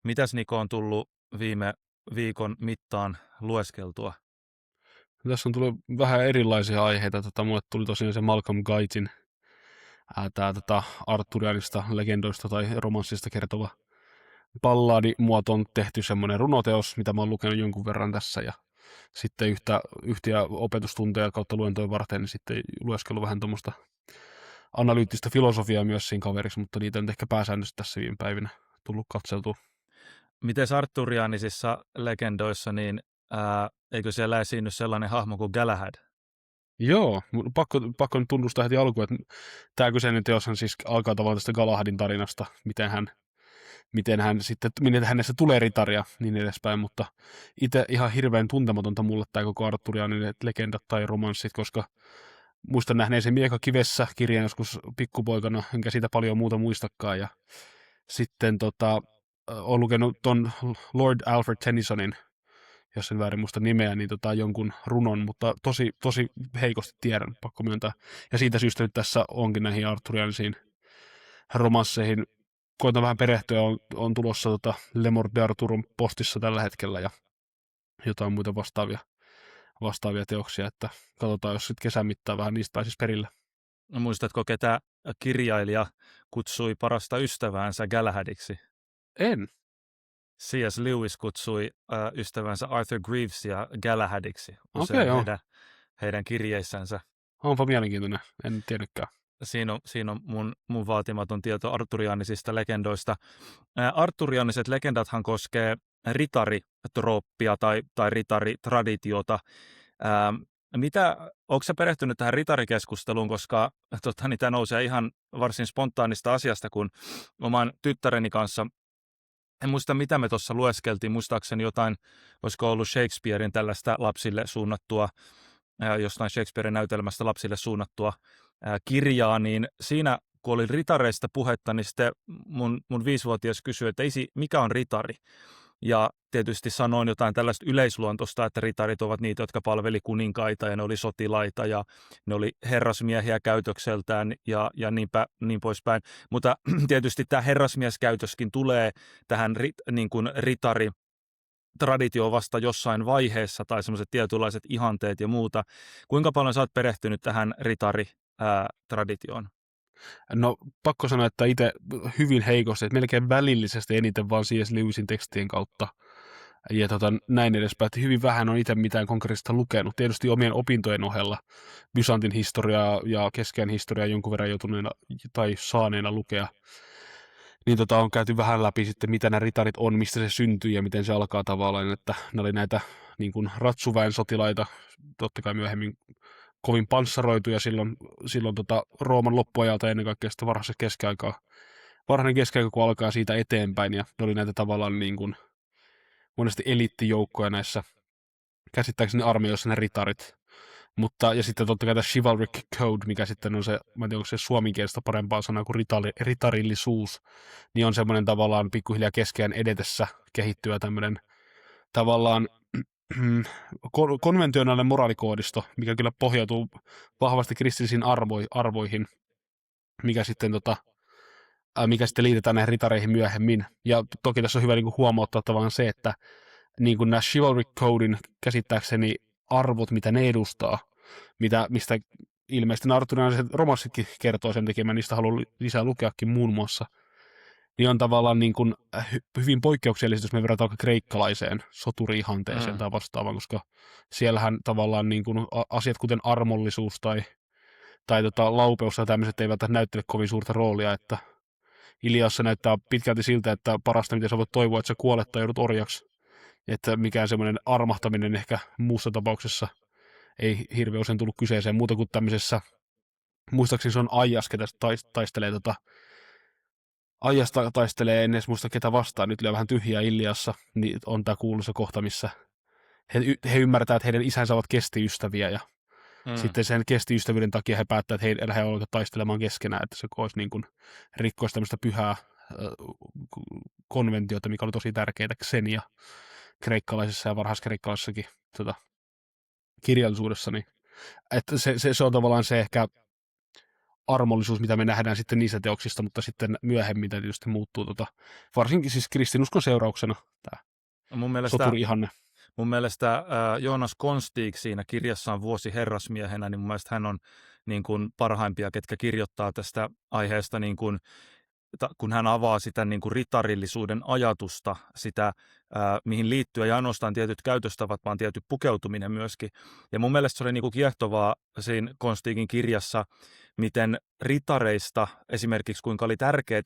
Mitäs Niko on tullut viime viikon mittaan lueskeltua? Tässä on tullut vähän erilaisia aiheita. Mulle tuli tosiaan se Malcolm Guyton, tämä Arthurianista, legendoista tai romanssista kertova balladimuoto on tehty semmoinen runoteos, mitä mä oon lukenut jonkun verran tässä. Ja sitten yhtiä opetustunteja kautta luentoja varten, niin sitten lueskellut vähän tuommoista analyyttistä filosofiaa myös siinä kaverissa, mutta niitä on ehkä pääsäännössä tässä viime päivinä tullut katseltua. Miten arturianisissa legendoissa, niin eikö siellä esiinny sellainen hahmo kuin Galahad? Joo, pakko nyt tunnustaa heti alkuun, että tämä kyseinen teoshan siis alkaa tavallaan tästä Galahadin tarinasta, miten hänestä tulee ritaria, niin edespäin, mutta itse ihan hirveän tuntematonta mulle tämä koko arturianin legendat tai romanssit, koska muistan nähneen sen Mieka kivessä kirjan joskus pikkupoikana, enkä siitä paljon muuta muistakaan, ja sitten olen lukenut ton Lord Alfred Tennysonin, jos en väärin muista nimeä, niin jonkun runon, mutta tosi heikosti tiedän, pakko myöntää. Ja siitä syystä nyt tässä onkin näihin arturianisiin romansseihin koitan vähän perehtyä, on tulossa Le Morte d'Arthur postissa tällä hetkellä ja jotain muita vastaavia teoksia, että katsotaan, jos sitten kesän mittaan vähän niistä pääsisi perille. No, muistatko, ketä kirjailija kutsui parasta ystäväänsä Galahadiksi? En. C.S. Lewis kutsui ystävänsä Arthur Greavesia Galahadiksi Okei, joo. heidän kirjeissänsä. Onpa mielenkiintoinen, en tiennytkään. Siinä on mun vaatimaton tieto arturianisista legendoista. Arturianiset legendathan koskee ritaritrooppia tai ritaritraditiota. Onko sä perehtynyt tähän ritarikeskusteluun, koska tämä nousee ihan varsin spontaanista asiasta, kun oman tyttäreni kanssa, en muista mitä me tuossa lueskeltiin, muistaakseni jotain, olisiko ollut Shakespearein tällaista lapsille suunnattua, jostain Shakespearein näytelmästä lapsille suunnattua kirjaa, niin siinä kun oli ritareista puhetta, niin sitten mun 5-vuotias kysyi, että mikä on ritari? Ja tietysti sanoin jotain tällaista yleisluontoista, että ritarit ovat niitä, jotka palveli kuninkaita ja ne oli sotilaita ja ne oli herrasmiehiä käytökseltään ja niin poispäin. Mutta tietysti tämä herrasmieskäytöskin tulee tähän niin kuin ritari-traditioon vasta jossain vaiheessa tai semmoiset tietynlaiset ihanteet ja muuta. Kuinka paljon sä oot perehtynyt tähän ritari-traditioon? No pakko sanoa, että itse hyvin heikosti, että melkein välillisesti eniten vaan C.S. Lewisin tekstien kautta. Ja näin edespäin, että hyvin vähän on itse mitään konkreettista lukenut. Tietysti omien opintojen ohella Byzantin historiaa ja keskeinen historiaa jonkun verran joutuneena tai saaneena lukea. Niin on käyty vähän läpi sitten, mitä nämä ritarit on, mistä se syntyy ja miten se alkaa tavallaan. Että ne oli näitä niin kuin ratsuväen sotilaita, totta kai myöhemmin kovin panssaroituja silloin Rooman loppuajalta ennen kaikkea sitä varhainen keskiaika, kun alkaa siitä eteenpäin, ja ne oli näitä tavallaan niin kuin monesti eliittijoukkoja näissä, käsittääkseni armeijoissa ne ritarit. Ja sitten totta kai tämä chivalric code, mikä sitten on se, mä en tiedä, onko se suomenkielistä parempaa sanaa kuin ritarillisuus, niin on semmoinen tavallaan pikkuhiljaa keskeään edetessä kehittyvä tämmöinen tavallaan konventionaalinen moraalikoodisto, mikä kyllä pohjautuu vahvasti kristillisiin arvoihin, mikä sitten liitetään näihin ritareihin myöhemmin. Ja toki tässä on hyvä niin huomauttaa tavallaan se, että niin kuin nämä chivalric codein käsittääkseni arvot, mitä ne edustaa, mistä ilmeisesti nämä arturianiset romanssitkin kertoo sen takia, mä niistä haluan lisää lukeakin muun muassa, niin on tavallaan niin kuin hyvin poikkeuksellista, jos me verrataan kreikkalaiseen soturi-ihanteeseen tai vastaavaan, koska siellähän tavallaan niin kuin asiat kuten armollisuus tai laupeus tai tämmöiset eivät näyttele kovin suurta roolia, että Iliassa näyttää pitkälti siltä, että parasta mitä sä voit toivoa, että sä kuolet tai joudut orjaksi, että mikään semmoinen armahtaminen ehkä muussa tapauksessa ei hirveän usein tullut kyseeseen muuta kuin tämmöisessä, muistaakseni se on Aijas, ketä taistelee Ajasta taistelee, en edes muista ketä vastaan, nyt lyö vähän tyhjää Iliassa, niin on tämä kuuluisa kohta, missä he ymmärtää, että heidän isänsä ovat kestiystäviä, ja sitten sen kestiystävyyden takia he päättävät, että he alkavat taistelemaan keskenään, että se olisi niin kuin rikkoisi tämmöistä pyhää konventiota, mikä oli tosi tärkeää Xenia kreikkalaisessa ja varhaiskreikkalaisessakin kirjallisuudessa, niin että se on tavallaan se ehkä armollisuus, mitä me nähdään sitten niissä teoksista, mutta sitten myöhemmin tämä tietysti muuttuu, varsinkin siis kristinuskon seurauksena tämä soturi-ihanne. Mun mielestä Joonas Konstig siinä kirjassaan Vuosi herrasmiehenä, niin mun mielestä hän on niin kuin parhaimpia, ketkä kirjoittaa tästä aiheesta, niin kuin, kun hän avaa sitä niin kuin ritarillisuuden ajatusta, sitä mihin liittyy ei ainoastaan tietyt käytöstavat, vaan tietty pukeutuminen myöskin. Ja mun mielestä se oli niin kuin kiehtovaa siinä Konstigin kirjassa, miten ritareista esimerkiksi kuinka oli tärkeää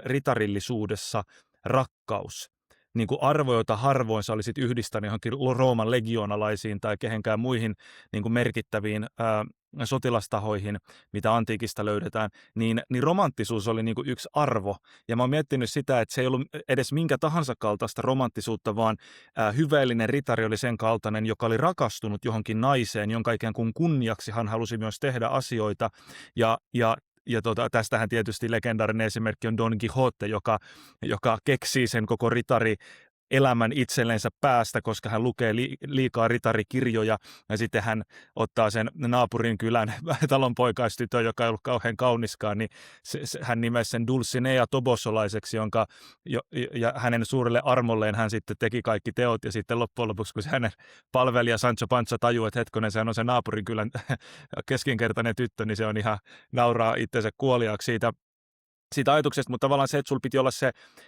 ritarillisuudessa rakkaus. Niin kuin arvo, jota harvoin sä olisit yhdistänyt johonkin Rooman legioonalaisiin tai kehenkään muihin niin kuin merkittäviin sotilastahoihin, mitä antiikista löydetään, niin romanttisuus oli niin kuin yksi arvo. Ja mä oon miettinyt sitä, että se ei ollut edes minkä tahansa kaltaista romanttisuutta, vaan hyveellinen ritari oli sen kaltainen, joka oli rakastunut johonkin naiseen, jonka ikään kuin kunniaksi hän halusi myös tehdä asioita. Ja tästähän tietysti legendaarinen esimerkki on Don Quixote, joka keksii sen koko ritari elämän itsellensä päästä, koska hän lukee liikaa ritarikirjoja ja sitten hän ottaa sen naapurin kylän talonpoikaistytön, joka ei ollut kauhean kauniskaan, niin hän nimesi sen Dulcinea Tobosolaiseksi, ja hänen suurelle armolleen hän sitten teki kaikki teot ja sitten loppujen lopuksi, kun se hänen palvelija Sancho Panza tajuu, että hetkonen, sehän on se naapurin kylän keskinkertainen tyttö, niin se on ihan nauraa itsensä kuoliaaksi siitä ajatuksesta, mutta tavallaan se, että sulla piti olla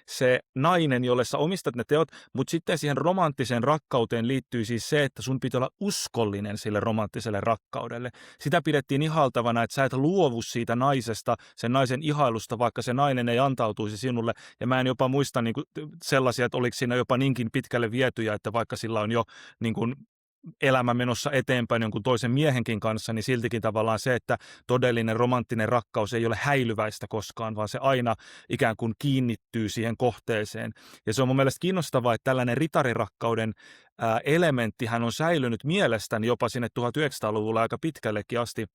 se nainen, jolle sä omistat ne teot, mutta sitten siihen romanttiseen rakkauteen liittyy siis se, että sun piti olla uskollinen sille romanttiselle rakkaudelle. Sitä pidettiin ihailtavana, että sä et luovu siitä naisesta, sen naisen ihailusta, vaikka se nainen ei antautuisi sinulle. Ja mä en jopa muista niin kuin sellaisia, että oliko siinä jopa niinkin pitkälle vietyjä, että vaikka sillä on jo niin kuin elämä menossa eteenpäin jonkun toisen miehenkin kanssa, niin siltikin tavallaan se, että todellinen romanttinen rakkaus ei ole häilyväistä koskaan, vaan se aina ikään kuin kiinnittyy siihen kohteeseen. Ja se on mun mielestä kiinnostavaa, että tällainen ritarirakkauden elementtihän on säilynyt mielestäni jopa sinne 1900-luvulla aika pitkällekin asti,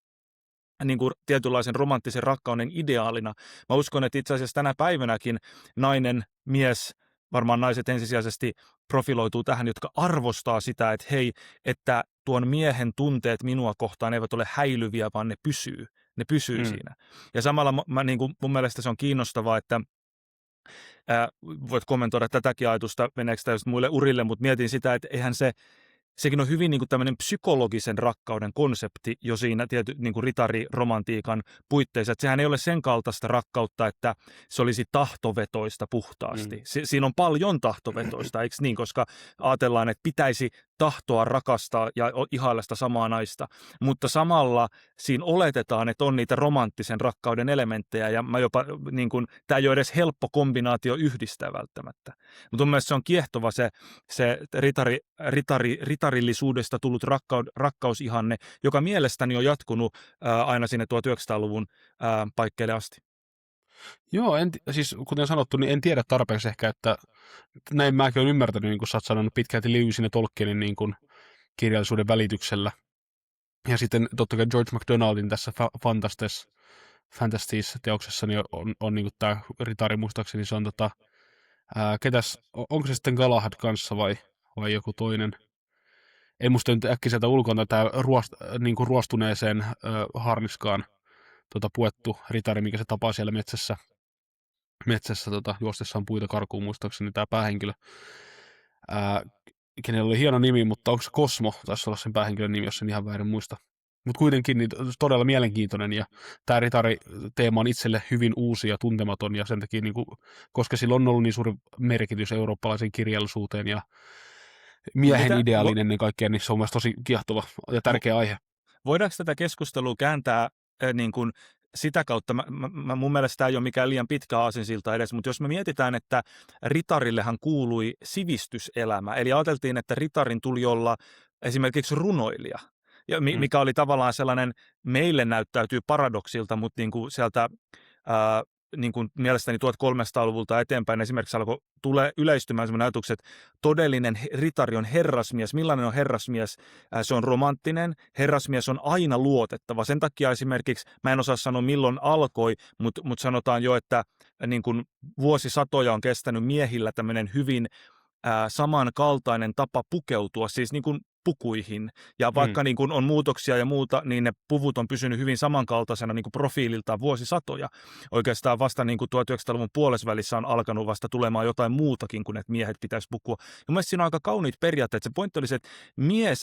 niin kuin tietynlaisen romanttisen rakkauden ideaalina. Mä uskon, että itse asiassa tänä päivänäkin nainen, mies, varmaan naiset ensisijaisesti profiloituu tähän, jotka arvostaa sitä, että hei, että tuon miehen tunteet minua kohtaan eivät ole häilyviä, vaan ne pysyy siinä. Ja samalla mun mielestä se on kiinnostavaa, että voit kommentoida tätäkin ajatusta, meneekö täysin muille urille, mutta mietin sitä, että eihän sekin on hyvin niin kuin tämmöinen psykologisen rakkauden konsepti jo siinä niin kuin ritariromantiikan puitteissa. Että sehän ei ole sen kaltaista rakkautta, että se olisi tahtovetoista puhtaasti. Siinä on paljon tahtovetoista, eikö niin? Koska ajatellaan, että pitäisi tahtoa rakastaa ja ihailla sitä samaa naista. Mutta samalla siinä oletetaan, että on niitä romanttisen rakkauden elementtejä. Ja mä jopa, niin kuin, tämä ei ole edes helppo kombinaatio yhdistää välttämättä. Mutta mun mielestä se on kiehtova se ritarillisuudesta tullut rakkausihanne, joka mielestäni on jatkunut aina sinne 1900-luvun paikkeille asti. Joo, siis kuten sanottu, niin en tiedä tarpeeksi ehkä, että näin mäkin olen ymmärtänyt, niin kuin sä oot sanonut, pitkälti Lewisin ja Tolkienin niin kuin kirjallisuuden välityksellä. Ja sitten totta kai George MacDonaldin tässä Fantasties-teoksessa niin on niin kuin tämä ritari, muistaakseni se on onko se sitten Galahad kanssa vai joku toinen? En muista nyt äkkiseltä ulkona tämä niin kuin ruostuneeseen harniskaan puettu ritari, mikä se tapaa siellä metsässä juostessaan puita karkuun, muistaakseni tämä päähenkilö, kenellä oli hieno nimi, mutta onko se Cosmo, taisi olla sen päähenkilön nimi, jos en ihan väärin muista. Mutta kuitenkin niin todella mielenkiintoinen, ja tämä ritari-teema on itselle hyvin uusi ja tuntematon, ja sen takia, niin kuin, koska sillä on ollut niin suuri merkitys eurooppalaisen kirjallisuuteen ja miehen ideaalin ennen kaikkea, niin se on mielestäni tosi kiehtova ja tärkeä aihe. Voidaanko tätä keskustelua kääntää niin kuin sitä kautta, mun mielestä tämä ei ole mikään liian pitkä aasinsilta edes, mutta jos me mietitään, että ritarillehan kuului sivistyselämä, eli ajateltiin, että ritarin tuli olla esimerkiksi runoilija, ja mikä oli tavallaan sellainen, meille näyttäytyy paradoksilta, mutta niin kuin sieltä niin kuin mielestäni 1300-luvulta eteenpäin esimerkiksi tulee yleistymään sellainen ajatus, että todellinen ritari on herrasmies. Millainen on herrasmies? Se on romanttinen. Herrasmies on aina luotettava. Sen takia esimerkiksi, mä en osaa sanoa milloin alkoi, mutta sanotaan jo, että niin kuin vuosisatoja on kestänyt miehillä tämmöinen hyvin samankaltainen tapa pukeutua. Siis niin kuin pukuihin. Ja vaikka niin kuin on muutoksia ja muuta, niin ne puvut on pysynyt hyvin samankaltaisena niin kuin profiililtaan vuosisatoja. Oikeastaan vasta niin kuin 1900-luvun puolesvälissä on alkanut vasta tulemaan jotain muutakin kuin, että miehet pitäisi pukua. Ja mun mielestä siinä on aika kauniit periaatteet. Se pointti oli se,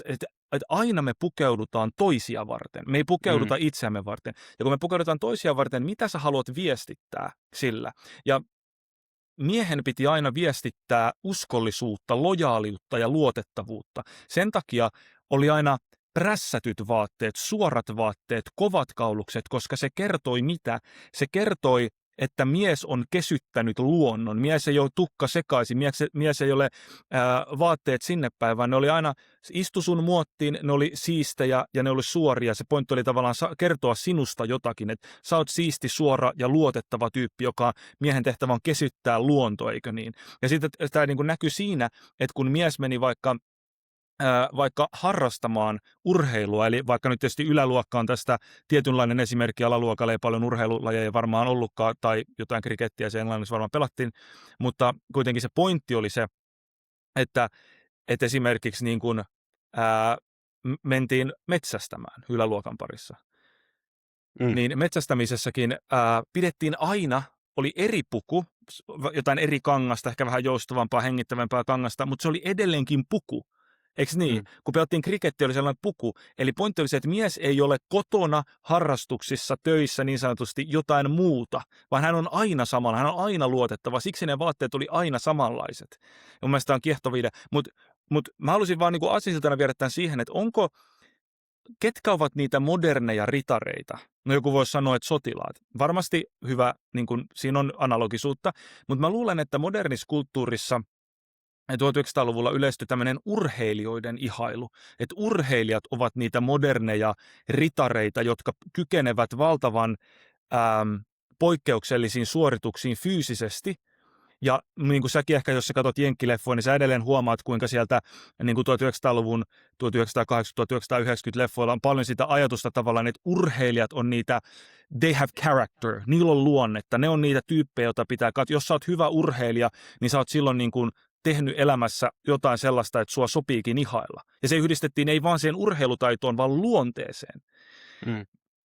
että että aina me pukeudutaan toisia varten. Me ei pukeuduta itseämme varten. Ja kun me pukeudutaan toisia varten, mitä sä haluat viestittää sillä? Ja miehen piti aina viestittää uskollisuutta, lojaaliutta ja luotettavuutta. Sen takia oli aina prässätyt vaatteet, suorat vaatteet, kovat kaulukset, koska se kertoi mitä? Se kertoi, että mies on kesyttänyt luonnon. Mies ei ole tukka sekaisin, mies ei ole vaatteet sinne päin, vaan ne oli aina, istu sun muottiin, ne oli siistejä ja ne oli suoria. Se pointti oli tavallaan kertoa sinusta jotakin, että sä oot siisti, suora ja luotettava tyyppi, joka miehen tehtävä on kesyttää luonto, eikö niin? Ja sitten tämä niin kuin näkyi siinä, että kun mies meni vaikka harrastamaan urheilua, eli vaikka nyt tietysti yläluokka on tästä tietynlainen esimerkki, alaluokalla ei paljon urheilulajeja varmaan ollutkaan, tai jotain krikettiä se Englannissa varmaan pelattiin, mutta kuitenkin se pointti oli se, että esimerkiksi niin kuin, mentiin metsästämään yläluokan parissa. Niin metsästämisessäkin pidettiin aina, oli eri puku, jotain eri kangasta, ehkä vähän joustavampaa, hengittävämpää kangasta, mutta se oli edelleenkin puku. Eikö niin? Kun pelattiin krikettiä, oli sellainen puku. Eli pointti oli se, että mies ei ole kotona, harrastuksissa, töissä niin sanotusti jotain muuta, vaan hän on aina samalla, hän on aina luotettava. Siksi ne vaatteet oli aina samanlaiset. Ja mun mielestä tämä on kiehtova idea. Mutta mä halusin vaan niin aasinsiltana viedä tämän siihen, että ketkä ovat niitä moderneja ritareita? No joku voisi sanoa, että sotilaat. Varmasti hyvä, niin kuin, siinä on analogisuutta, mutta mä luulen, että modernissa kulttuurissa 1900-luvulla yleistyi tämmöinen urheilijoiden ihailu, että urheilijat ovat niitä moderneja ritareita, jotka kykenevät valtavan poikkeuksellisiin suorituksiin fyysisesti. Ja niin kuin säkin ehkä, jos sä katsot jenkkileffoja, niin sä edelleen huomaat, kuinka sieltä niin kuin 1900-luvun, 1980-1990 leffoilla on paljon sitä ajatusta tavallaan, että urheilijat on niitä, they have character, niillä on luonnetta, ne on niitä tyyppejä, joita pitää katsoa. Jos sä oot hyvä urheilija, niin sä oot silloin niin kuin tehnyt elämässä jotain sellaista, että sua sopiikin ihailla. Ja se yhdistettiin ei vaan siihen urheilutaitoon, vaan luonteeseen.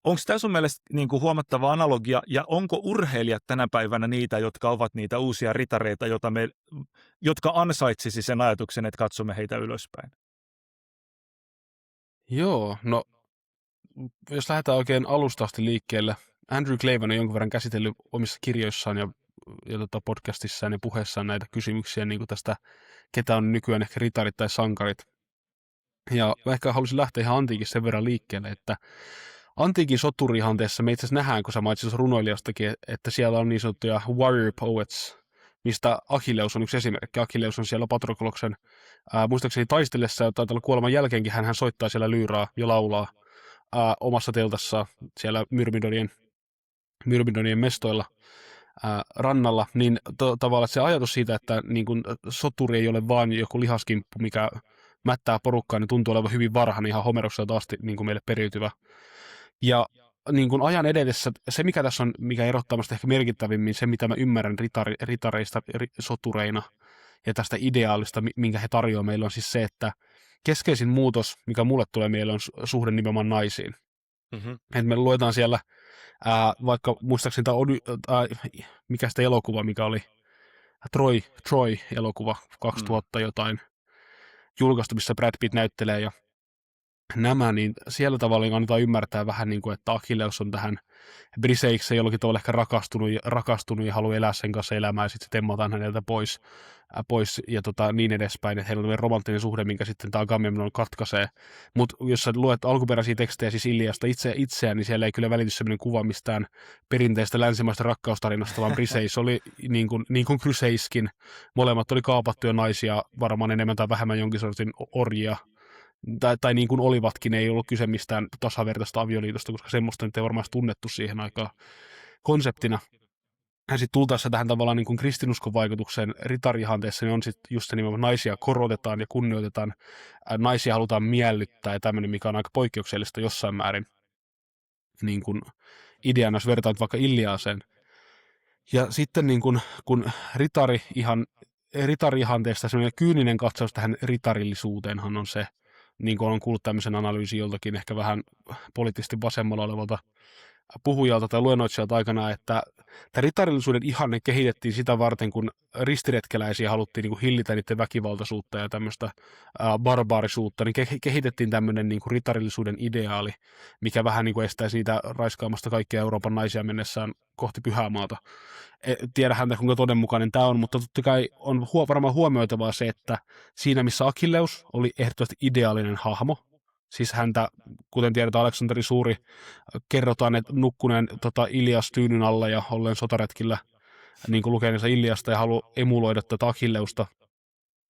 Onko tämä sun mielestä niin kuin huomattava analogia, ja onko urheilijat tänä päivänä niitä, jotka ovat niitä uusia ritareita, jotka ansaitsisi sen ajatuksen, että katsomme heitä ylöspäin? Joo, no jos lähdetään oikein alusta asti liikkeelle, Andrew Klavan on jonkun verran käsitellyt omissa kirjoissaan ja podcastissaan ja puheessaan näitä kysymyksiä niin kuin tästä, ketä on nykyään ehkä ritarit tai sankarit. Ja ehkä haluaisin lähteä ihan antiikin sen verran liikkeelle, että antiikin soturihanteessa me itse asiassa nähdään, kun sä mainitsit urheilijastakin, että siellä on niin sanottuja warrior poets, mistä Achilleus on yksi esimerkki. Achilleus on siellä Patrokloksen, muistaakseni taistellessa, ja taitaa olla kuoleman jälkeenkin hän soittaa siellä lyyraa ja laulaa omassa teltassa siellä Myrmidonien mestoilla rannalla, niin tavallaan se ajatus siitä, että niin kun soturi ei ole vain joku lihaskimppu, mikä mättää porukkaa, niin tuntuu olevan hyvin varhainen ihan Homerokselta asti niin kuin meille periytyvä. Ja niin kuin ajan edessä, se mikä tässä on, mikä erottaa musta ehkä merkittävimmin, se mitä mä ymmärrän ritareista sotureina ja tästä ideaalista, minkä he tarjoavat meille, on siis se, että keskeisin muutos, mikä mulle tulee mieleen, on suhde nimenomaan naisiin. Että me luetaan siellä, vaikka muistaakseni mikä sitä elokuva, mikä oli Troy-elokuva 2000 jotain julkaistu, missä Brad Pitt näyttelee ja nämä, niin siellä tavallaan annetaan ymmärtää vähän niin kuin, että Achilleus on tähän Briseikseen jollakin tavalla ehkä rakastunut ja haluaa elää sen kanssa elämää ja sitten se temmataan häneltä pois ja niin edespäin, että heillä on romanttinen suhde, minkä sitten tämä Agamemnon katkaisee. Mutta jos sä luet alkuperäisiä tekstejä siis Iliasta itseään, niin siellä ei kyllä välity sellainen kuva mistään perinteistä länsimaista rakkaustarinasta, vaan Briseis oli niin kuin Chryseiskin. Molemmat oli kaapattuja naisia, varmaan enemmän tai vähemmän jonkin sortin orjia. Tai niin kuin olivatkin, ei ollut kyse mistään tasavertaista avioliitosta, koska semmoista nyt ei varmaan tunnettu siihen aikaan konseptina. Ja sitten tultaessa tähän tavallaan niin kuin kristinuskon vaikutukseen ritarihanteessa, niin on sitten just se nimenomaan naisia korotetaan ja kunnioitetaan, naisia halutaan miellyttää ja tämmöinen, mikä on aika poikkeuksellista jossain määrin niin kuin ideana, jos vertaat vaikka Iliaseen. Ja sitten niin kuin, kun ritarihanteesta semmoinen kyyninen katsaus tähän ritarillisuuteenhan on se, niin kuin olen kuullut tämmöisen analyysin joltakin ehkä vähän poliittisesti vasemmalla olevalta puhujalta tai luennoitsijalta aikana, että tämä ritarillisuuden ihanne kehitettiin sitä varten, kun ristiretkeläisiä haluttiin niin kuin hillitä niiden väkivaltaisuutta ja tämmöistä barbaarisuutta, niin kehitettiin tämmöinen niin kuin ritarillisuuden ideaali, mikä vähän niin kuin estää siitä raiskaamasta kaikkia Euroopan naisia mennessään kohti pyhämaata. Tiedä häntä, kuinka todenmukainen tämä on, mutta totta kai on varmaan huomioitavaa se, että siinä missä Achilleus oli ehdottomasti ideaalinen hahmo, siis häntä, kuten tiedetään, Aleksanteri Suuri kerrotaan, että nukkuneen Ilias tyynyn alla ja olleen sotaretkillä niin kuin lukeneensa Iliasta ja haluaa emuloida tätä Achilleusta.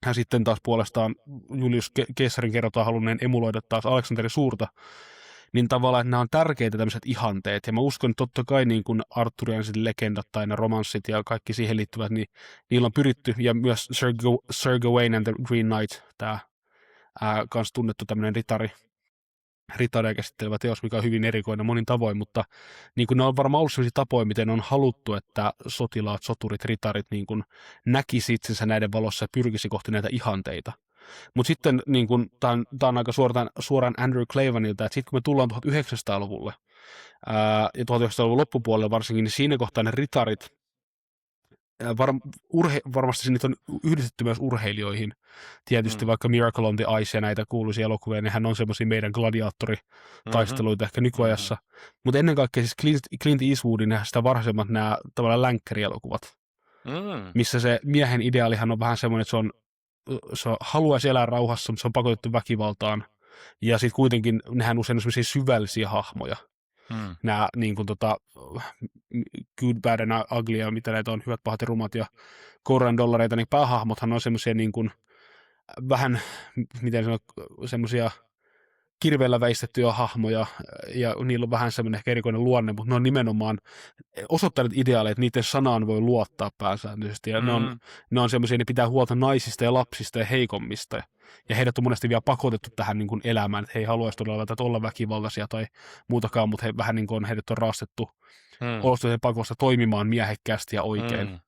Ja sitten taas puolestaan Julius Caesarin kerrotaan halunneen emuloida taas Aleksanteri Suurta. Niin tavallaan, että nämä on tärkeitä tämmöiset ihanteet. Ja mä uskon, että totta kai niin kuin arturianiset legendat tai ne romanssit ja kaikki siihen liittyvät, niin niillä on pyritty. Ja myös Sir Gawain and the Green Knight, tämä kans tunnettu tämmöinen ritaria käsittelevä teos, mikä on hyvin erikoinen monin tavoin, mutta niin kuin ne on varmaan ollut sellaisia tapoja, miten on haluttu, että sotilaat, soturit, ritarit niin kuin näkisi itsensä näiden valossa ja pyrkisi kohti näitä ihanteita. Mutta sitten niin kun, tämä on aika suoraan Andrew Clavenilta, että sitten kun me tullaan 1900-luvulle ja 1900-luvun loppupuolelle varsinkin, niin siinä kohtaa ne ritarit, varmasti niitä on yhdistetty myös urheilijoihin. Tietysti vaikka Miracle on the Ice ja näitä kuuluisia elokuvia, nehän on semmoisia meidän gladiaattoritaisteluita ehkä nykyajassa. Mutta ennen kaikkea siis Clint Eastwoodin ja sitä varhaisemmat nämä tavallaan länkkärielokuvat, missä se miehen ideaalihan on vähän semmoinen, että se haluaisi elää rauhassa, mutta se on pakotettu väkivaltaan. Ja sitten kuitenkin nehän usein on sellaisia syvällisiä hahmoja. Nämä niin kuin, Good, Bad and Ugly ja mitä näitä on, Hyvät, pahat ja rumat ja Kourain dollareita, niin päähahmothan on semmoisia niin kuin vähän, miten sanoa, semmoisia kirveellä väistettyjä hahmoja, ja niillä on vähän semmoinen ehkä erikoinen luonne, mutta ne on nimenomaan osoittaneet ideaaleja, että niiden sanaan voi luottaa pääsääntöisesti, ja ne on semmoisia, ne pitää huolta naisista ja lapsista ja heikommista, ja heidät on monesti vielä pakotettu tähän niin kuin elämään, että he ei haluaisi todella olla väkivaltaisia tai muutakaan, mutta he vähän niin kuin heidät on raastettu olosuhteiden pakosta toimimaan miehekkäästi ja oikein.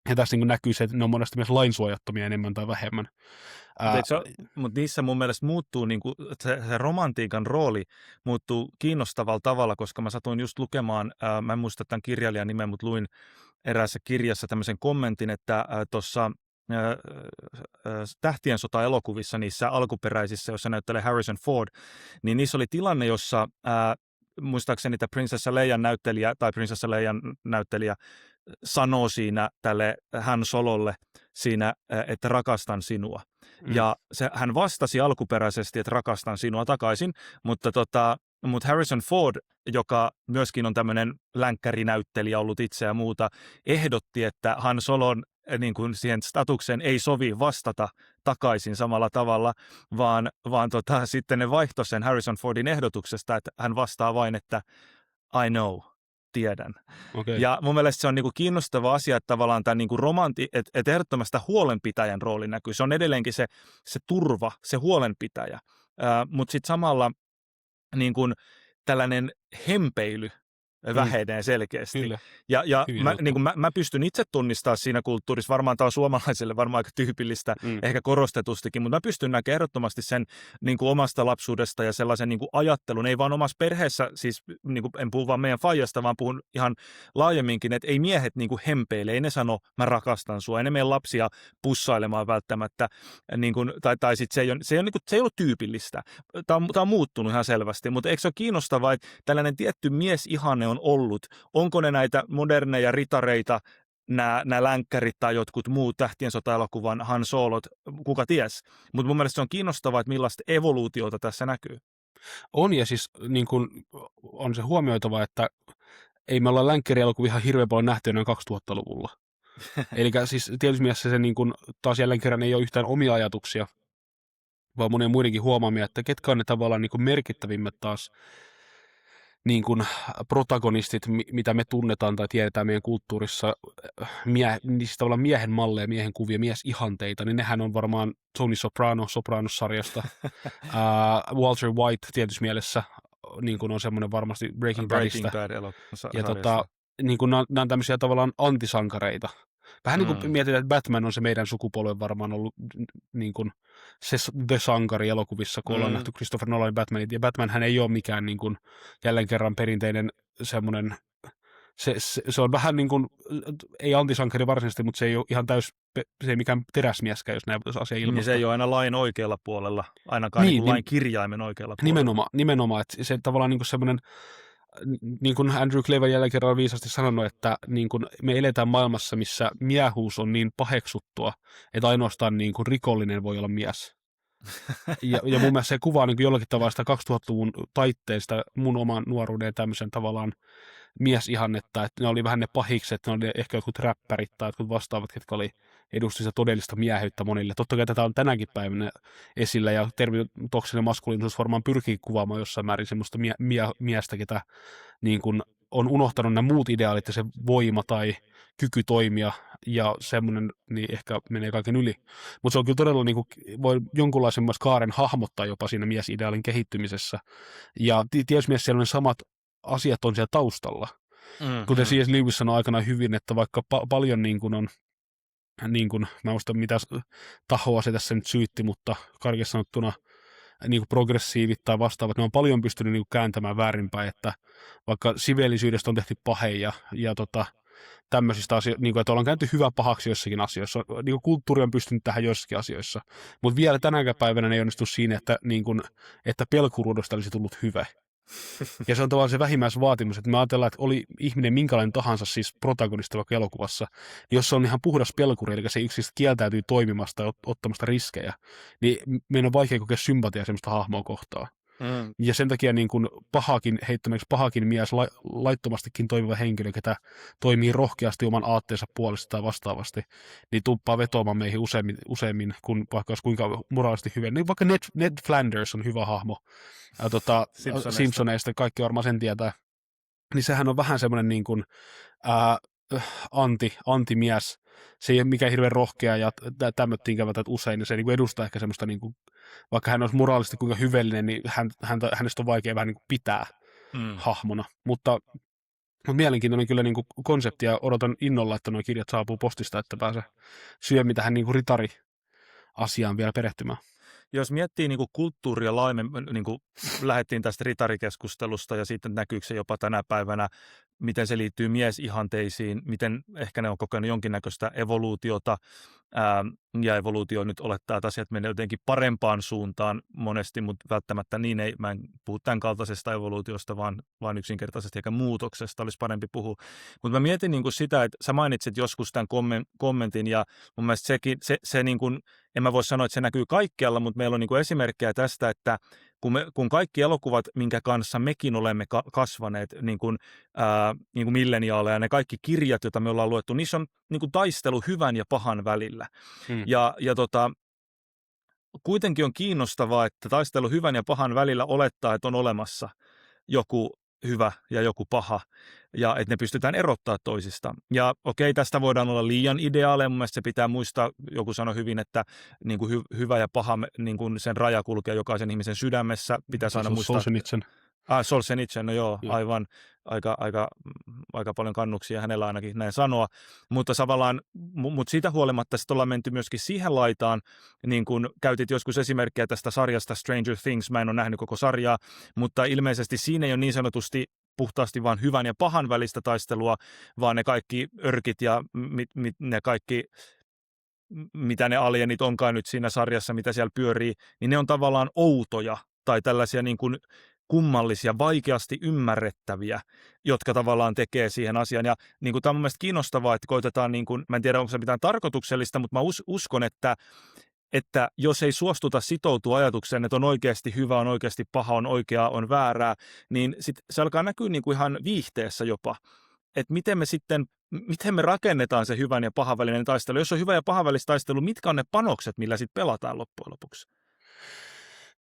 Ja tässä niin näkyy se, että ne on monesti myös lainsuojattomia enemmän tai vähemmän. Mutta niissä mun mielestä muuttuu, niin kuin, se romantiikan rooli muuttuu kiinnostavalla tavalla, koska mä satuin just lukemaan, mä en muista tämän kirjailijan nimen, mutta luin eräässä kirjassa tämmöisen kommentin, että tuossa Tähtien sota-elokuvissa, niissä alkuperäisissä, joissa näyttelee Harrison Ford, niin niissä oli tilanne, jossa muistaakseni tämä Prinsessa Leijan näyttelijä sanoo siinä tälle Han Sololle siinä, että rakastan sinua. Ja hän vastasi alkuperäisesti, että rakastan sinua takaisin, mutta Harrison Ford, joka myöskin on tämmöinen länkkärinäyttelijä ollut itse ja muuta, ehdotti, että Han Solon niin kuin siihen statukseen ei sovi vastata takaisin samalla tavalla, vaan sitten ne vaihtoi sen Harrison Fordin ehdotuksesta, että hän vastaa vain, että I know, tiedän. Okay. Ja mun mielestä se on niinku kiinnostava asia, että tavallaan tämä niinku että ehdottomasti huolenpitäjän rooli näkyy. Se on edelleenkin se turva, se huolenpitäjä, mutta sitten samalla niin kuin tällainen hempeily vähenee selkeästi. Kyllä. Ja mä pystyn itse tunnistamaan siinä kulttuurissa, varmaan tämä on suomalaiselle varmaan aika tyypillistä, ehkä korostetustikin, mutta mä pystyn näkemään ehdottomasti sen niin kuin omasta lapsuudesta ja sellaisen niin kuin ajattelun, ei vaan omassa perheessä, siis niin kuin, en puhu vaan meidän faijasta, vaan puhun ihan laajemminkin, että ei miehet niin kuin hempeile, ei ne sano, mä rakastan sua, ei ne meidän lapsia pussailemaan välttämättä, niin kuin, tai sitten se ei ole tyypillistä. Tämä on muuttunut ihan selvästi, mutta eikö se ole kiinnostavaa, että tällainen tietty miesihanne on ollut. Onko ne näitä moderneja ritareita, nämä länkkärit tai jotkut muut Tähtien sota-elokuvan Han Solot, kuka ties. Mutta mun mielestä se on kiinnostavaa, että millaista evoluutiota tässä näkyy. On, ja siis niin kun, on se huomioitava, että ei me olla länkkärielokuvia ihan hirveän paljon nähty noin 2000-luvulla. Eli siis tietysti mielessä se niin kun, taas jälleen kerran ei ole yhtään omia ajatuksia, vaan monien muidenkin huomaamia, että ketkä on ne tavallaan niin kun merkittävimmät taas niin kuin protagonistit, mitä me tunnetaan tai tiedetään meidän kulttuurissa, niistä tavallaan miehen malleja, miehen kuvia, miesihanteita, niin nehän on varmaan Tony Soprano Sopranos-sarjasta, Walter White tietysti mielessä, niin kuin on semmoinen varmasti Breaking Badista. Bad ja niin kuin nämä on tämmöisiä tavallaan antisankareita, Vähän niin kuin mietitään, että Batman on se meidän sukupolven varmaan ollut niin kuin se The Sankari elokuvissa, kun ollaan nähty Christopher Nolanin Batmanit, ja Batmanhän ei ole mikään niin kuin, jälleen kerran perinteinen semmoinen, se on vähän niin kuin, ei antisankari varsinaisesti, mutta se ei ole ihan se ei mikään teräsmieskään, jos näin voitaisiin asia ilmaista. Niin se ei ole aina lain oikealla puolella, ainakaan niin lain kirjaimen oikealla puolella. Nimenomaan, että se tavallaan niin kuin semmoinen, niin kuin Andrew Clever jälleen kerran on viisasti sanonut, että niin kuin me eletään maailmassa, missä miehuus on niin paheksuttua, että ainoastaan niin kuin rikollinen voi olla mies. Ja mun mielestä se kuvaa niin kuin jollakin tavalla sitä 2000-luvun taitteesta mun oman nuoruuden tämmöisen tavallaan miesihannetta, että ne oli vähän ne pahikset, ne oli ehkä jotkut räppärit tai jotkut vastaavat, ketkä oli edusti sitä todellista mieheyttä monille. Totta kai tätä on tänäkin päivänä esillä, ja termitoksinen maskuliinisuus varmaan pyrkii kuvaamaan jossain määrin semmoista miestä, ketä niin kuin on unohtanut nämä muut ideaalit ja se voima tai kyky toimia, ja semmoinen niin ehkä menee kaiken yli. Mutta se on kyllä todella, niin kuin, voi jonkunlaisen kaaren hahmottaa jopa siinä miesideaalin kehittymisessä. Ja tietysti mies siellä on samat asiat on siellä taustalla. Kuten C.S. Lewis sanoi aikanaan hyvin, että vaikka paljon niin kuin on, niin kuin, mä en muista mitä tahoa se tässä nyt syytti, mutta karkeasti sanottuna niin kuin progressiivit tai vastaavat, ne on paljon pystynyt niin kuin kääntämään väärinpäin, että vaikka siveellisyydestä on tehty pahe ja tämmöisistä asioista, niin kuin, että ollaan käänty hyvä pahaksi joissakin asioissa. Niin kuin kulttuuri on pystynyt tähän joissakin asioissa. Mutta vielä tänäkään päivänä ne ei onnistu siinä, että, niin kuin, että pelkuruudosta olisi tullut hyvä. Ja se on tavallaan se vähimmäisvaatimus, että me ajatellaan, että oli ihminen minkälainen tahansa siis protagonista vaikka elokuvassa, niin jos se on ihan puhdas pelkuri, eli se yksin kieltäytyy toimimasta ja ottamasta riskejä, niin meidän on vaikea kokea sympatiaa semmoista hahmoa kohtaan. Ja sen takia niin kuin pahakin mies, laittomastikin toimiva henkilö, ketä toimii rohkeasti oman aatteensa puolesta tai vastaavasti, niin tuppaa vetoamaan meihin useimmin kuin vaikka olisi kuinka moraalisesti hyvä. Niin vaikka Ned Flanders on hyvä hahmo Simpsoneista, kaikki varmaan sen tietää. Niin sehän on vähän semmoinen niin kuin, antimies. Se ei ole mikään hirveän rohkea ja tämmöitä ikävät usein, niin se niin kuin edustaa ehkä semmoista, niin kuin, vaikka hän olisi moraalisesti kuinka hyvällinen, niin hänestä on vaikea vähän niin kuin pitää hahmona. Mutta mielenkiintoinen kyllä niin kuin konsepti, ja odotan innolla, että nuo kirjat saapuu postista, että pääsee syömään tähän niin kuin ritari-asiaan vielä perehtymään. Jos miettii niin kuin kulttuuria laajemmin, niin kuin lähdettiin tästä ritarikeskustelusta ja sitten näkyykö se jopa tänä päivänä, miten se liittyy miesihanteisiin, miten ehkä ne on kokenut jonkinnäköistä evoluutiota, ja evoluutio nyt olettaa, että asiat menee jotenkin parempaan suuntaan monesti, mutta välttämättä niin ei, mä en puhu tämän kaltaisesta evoluutiosta, vaan yksinkertaisesti eikä muutoksesta olisi parempi puhua. Mutta mä mietin niin kuin sitä, että sä mainitsit joskus tämän kommentin, ja mun mielestä se niin kuin, en mä voi sanoa, että se näkyy kaikkialla, mutta meillä on niin kuin esimerkkejä tästä, että kun kaikki elokuvat, minkä kanssa mekin olemme kasvaneet niin kuin milleniaaleja, ne kaikki kirjat, joita me ollaan luettu, niissä on niin kuin taistelu hyvän ja pahan välillä. Ja kuitenkin on kiinnostavaa, että taistelu hyvän ja pahan välillä olettaa, että on olemassa joku hyvä ja joku paha, ja että ne pystytään erottaa toisistaan. Ja okei, tästä voidaan olla liian ideaaleja, mun mielestä se pitää muistaa, joku sanoi hyvin, että niin kuin hyvä ja paha, niin kuin sen raja kulkee jokaisen ihmisen sydämessä, pitää aina muistaa. Solzhenitsyn, no joo, aivan, aika paljon kannuksia hänellä ainakin näin sanoa, mutta siitä huolimatta sitten ollaan menty myöskin siihen laitaan, niin kuin käytit joskus esimerkkejä tästä sarjasta Stranger Things, mä en ole nähnyt koko sarjaa, mutta ilmeisesti siinä ei ole niin sanotusti puhtaasti vaan hyvän ja pahan välistä taistelua, vaan ne kaikki örkit ja ne kaikki, mitä ne alienit onkaan nyt siinä sarjassa, mitä siellä pyörii, niin ne on tavallaan outoja tai tällaisia niin kuin kummallisia, vaikeasti ymmärrettäviä, jotka tavallaan tekee siihen asiaan. Ja niin kuin, tämä on mun mielestä kiinnostavaa, että koitetaan, niin kuin, mä en tiedä onko se mitään tarkoituksellista, mutta mä uskon, että jos ei suostuta sitoutua ajatukseen, että on oikeasti hyvä, on oikeasti paha, on oikeaa, on väärää, niin sit se alkaa näkyä niin kuin ihan viihteessä jopa. Että miten me rakennetaan se hyvän ja pahan välinen taistelu. Jos on hyvä ja pahan välistä taistelu, mitkä on ne panokset, millä sitten pelataan loppujen lopuksi?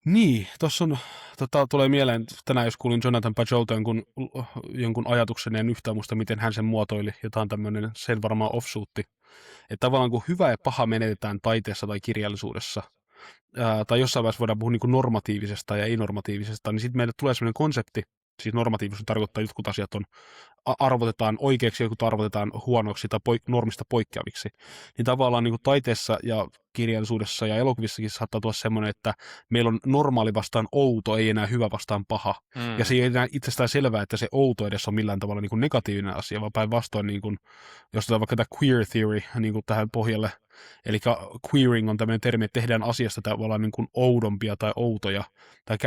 Niin, tuossa on, tulee mieleen, tänään jos kuulin Jonathan Pajolta jonkun ajatuksen, en yhtään muista, miten hän sen muotoili, jotain tämmöinen, sen varmaan offshootti, että tavallaan kun hyvä ja paha menetetään taiteessa tai kirjallisuudessa, tai jossain vaiheessa voidaan puhua niin kuin normatiivisesta ja ei-normatiivisesta, niin sitten meille tulee sellainen konsepti, Siis normatiivisuus tarkoittaa, että jotkut asiat arvotetaan oikeaksi, jotkut arvotetaan huonoksi tai normista poikkeaviksi. Niin tavallaan niin kuin taiteessa ja kirjallisuudessa ja elokuvissakin saattaa tulla semmoinen, että meillä on normaali vastaan outo, ei enää hyvä vastaan paha. Ja se ei enää itsestään selvää, että se outo edes on millään tavalla niin kuin negatiivinen asia, vaan päinvastoin, niin kuin, jos otetaan vaikka tämä queer theory niin kuin tähän pohjalle, eli queering on tämmöinen termi, että tehdään asiasta tavallaan niin kuin oudompia tai outoja, tai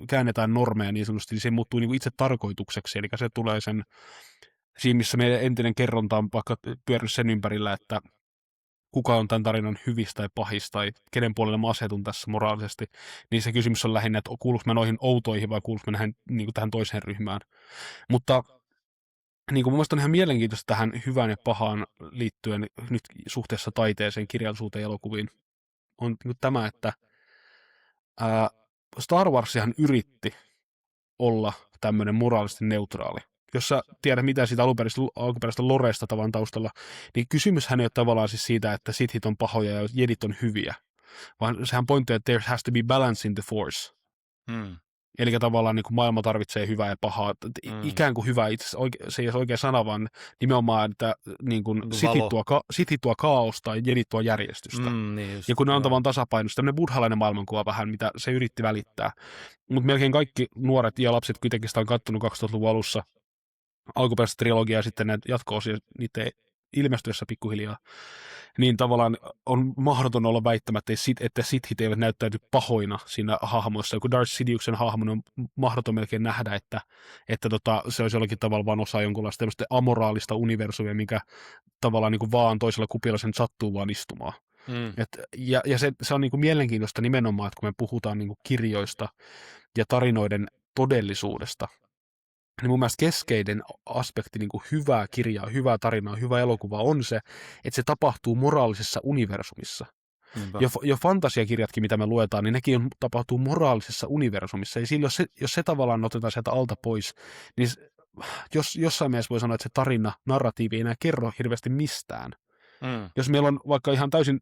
käännetään normeja niin sanotusti, niin se muuttuu niin kuin itse tarkoitukseksi, eli se tulee siinä missä meidän entinen kerronta on vaikka pyörinyt sen ympärillä, että kuka on tämän tarinan hyvistä tai pahista, tai kenen puolelle mä asetun tässä moraalisesti, niin se kysymys on lähinnä, että kuuluuko mä noihin outoihin vai kuuluuko mä niin kuin tähän toiseen ryhmään. Mutta niin kuin mun mielestä on ihan mielenkiintoista tähän hyvään ja pahaan liittyen nyt suhteessa taiteeseen, kirjallisuuteen ja elokuviin, on niin kuin tämä, että Star Warsihan yritti olla tämmöinen moraalisesti neutraali. Jos sä tiedät mitä siitä alkuperäisestä Loresta tavan taustalla, niin kysymyshän ei ole tavallaan siis siitä, että sithit on pahoja ja jedit on hyviä, vaan sehän pointtia, että there has to be balance in the force. Eli tavallaan niin kuin maailma tarvitsee hyvää ja pahaa. Ikään kuin hyvä, itse se ei ole oikea sana, vaan nimenomaan, että niin kuin sithit tuo kaaosta ja jedit tuo järjestystä. Niin just, ja kun ne on tavan tasapainossa, tämmöinen buddhalainen maailmankuva vähän, mitä se yritti välittää. Mutta melkein kaikki nuoret ja lapset kuitenkin sitä on kattonut 2000-luvun alussa alkuperäistä trilogiaa ja sitten näitä jatko-osia niiden ilmestyessä pikkuhiljaa, niin tavallaan on mahdoton olla väittämättä, että sithit eivät näyttäydy pahoina siinä hahmoissa. Joku Darth Sidiouksen hahmon on mahdoton melkein nähdä, että se olisi jollakin tavalla vaan osa jonkunlaista tämmöistä amoraalista universumia, mikä tavallaan niin kuin vaan toisella kupilla sen sattuu vaan istumaan. Ja se on niin kuin mielenkiintoista nimenomaan, että kun me puhutaan niin kuin kirjoista ja tarinoiden todellisuudesta, niin mun mielestä keskeinen aspekti niin kuin hyvää kirjaa, hyvää tarinaa, hyvää elokuvaa on se, että se tapahtuu moraalisessa universumissa. Jo fantasiakirjatkin, mitä me luetaan, niin nekin tapahtuu moraalisessa universumissa. Ja silloin, jos se tavallaan otetaan sieltä alta pois, niin jossain mielessä voi sanoa, että se tarina, narratiivi ei enää kerro hirveästi mistään. Jos meillä on vaikka ihan täysin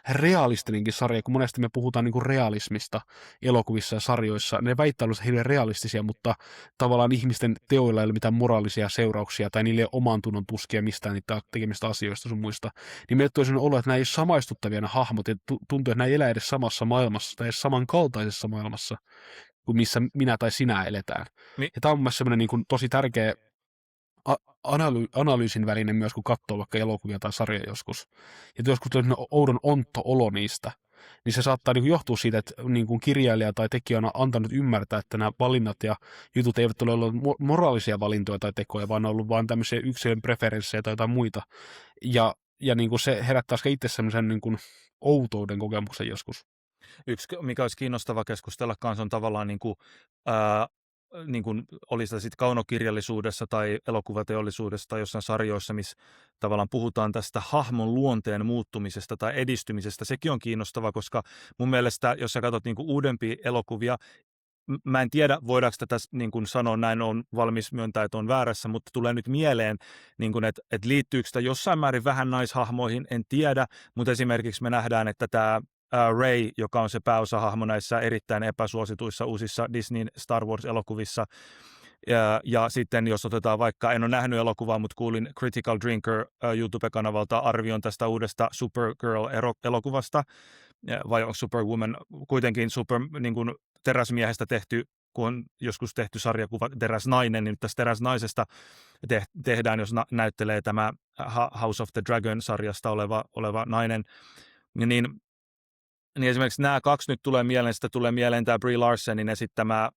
realistinenkin sarja, kun monesti me puhutaan niin kuin realismista elokuvissa ja sarjoissa, ne väittää olla hirveän realistisia, mutta tavallaan ihmisten teoilla ei ole mitään moraalisia seurauksia tai niille ei ole oman tunnon tuskia mistään niitä tekemistä asioista sun muista, niin meille tulee sellainen olo, että nämä ei ole samaistuttavia nämä hahmot ja tuntuu, että nämä ei elä edes samassa maailmassa tai edes samankaltaisessa maailmassa kuin missä minä tai sinä eletään. Ja tämä on mun mielestä sellainen niin kuin tosi tärkeä analyysin väline myös, kun katsoo vaikka elokuvia tai sarjoja joskus. Ja joskus tulee oudon ontto-olo niistä, niin se saattaa niin kuin johtua siitä, että niin kuin kirjailija tai tekijä on antanut ymmärtää, että nämä valinnat ja jutut eivät ole olleet moraalisia valintoja tai tekoja, vaan on ollut vain tämmöisiä yksilön preferenssejä tai jotain muita. Ja niin kuin se herättää itse semmoisen niin kuin outouden kokemuksen joskus. Yksi, mikä olisi kiinnostava keskustella kanssa, on tavallaan niin kuin oli sitä sitten kaunokirjallisuudessa tai elokuvateollisuudessa tai jossain sarjoissa, missä tavallaan puhutaan tästä hahmon luonteen muuttumisesta tai edistymisestä. Sekin on kiinnostava, koska mun mielestä, jos sä katsot niin kuin uudempia elokuvia, mä en tiedä, voidaanko tätä niin kuin sanoa, näin on valmis myöntää, että on väärässä, mutta tulee nyt mieleen, niin kuin, että liittyykö sitä jossain määrin vähän naishahmoihin, en tiedä, mutta esimerkiksi me nähdään, että tämä Rey, joka on se pääosahahmo näissä erittäin epäsuosituissa uusissa Disneyn Star Wars-elokuvissa. Ja sitten jos otetaan vaikka, en ole nähnyt elokuvaa, mutta kuulin Critical Drinker YouTube-kanavalta arvion tästä uudesta Supergirl-elokuvasta, vai onko Superwoman kuitenkin niin kuin teräsmiehestä tehty, kun on joskus tehty sarjakuva Teräsnainen, niin nyt tästä Teräsnaisesta tehdään, jos näyttelee tämä House of the Dragon-sarjasta oleva nainen, niin esimerkiksi nämä kaksi nyt tulee mieleen, sitten tulee mieleen tämä Brie Larsonin esittämä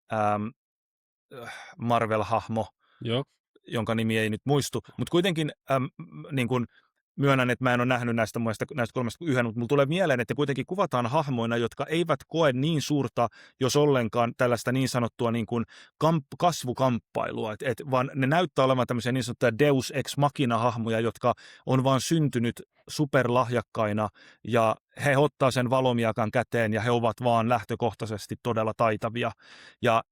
Marvel-hahmo, jonka nimi ei nyt muistu, mutta kuitenkin niin kuin myönnän, että mä en ole nähnyt näistä kolmesta yhden, mutta mulla tulee mieleen, että kuitenkin kuvataan hahmoina, jotka eivät koe niin suurta, jos ollenkaan tällaista niin sanottua niin kuin kasvukamppailua, vaan ne näyttää olevan tämmöisiä niin sanottuja deus ex machina hahmoja, jotka on vaan syntynyt superlahjakkaina ja he ottaa sen valomiakan käteen ja he ovat vaan lähtökohtaisesti todella taitavia ja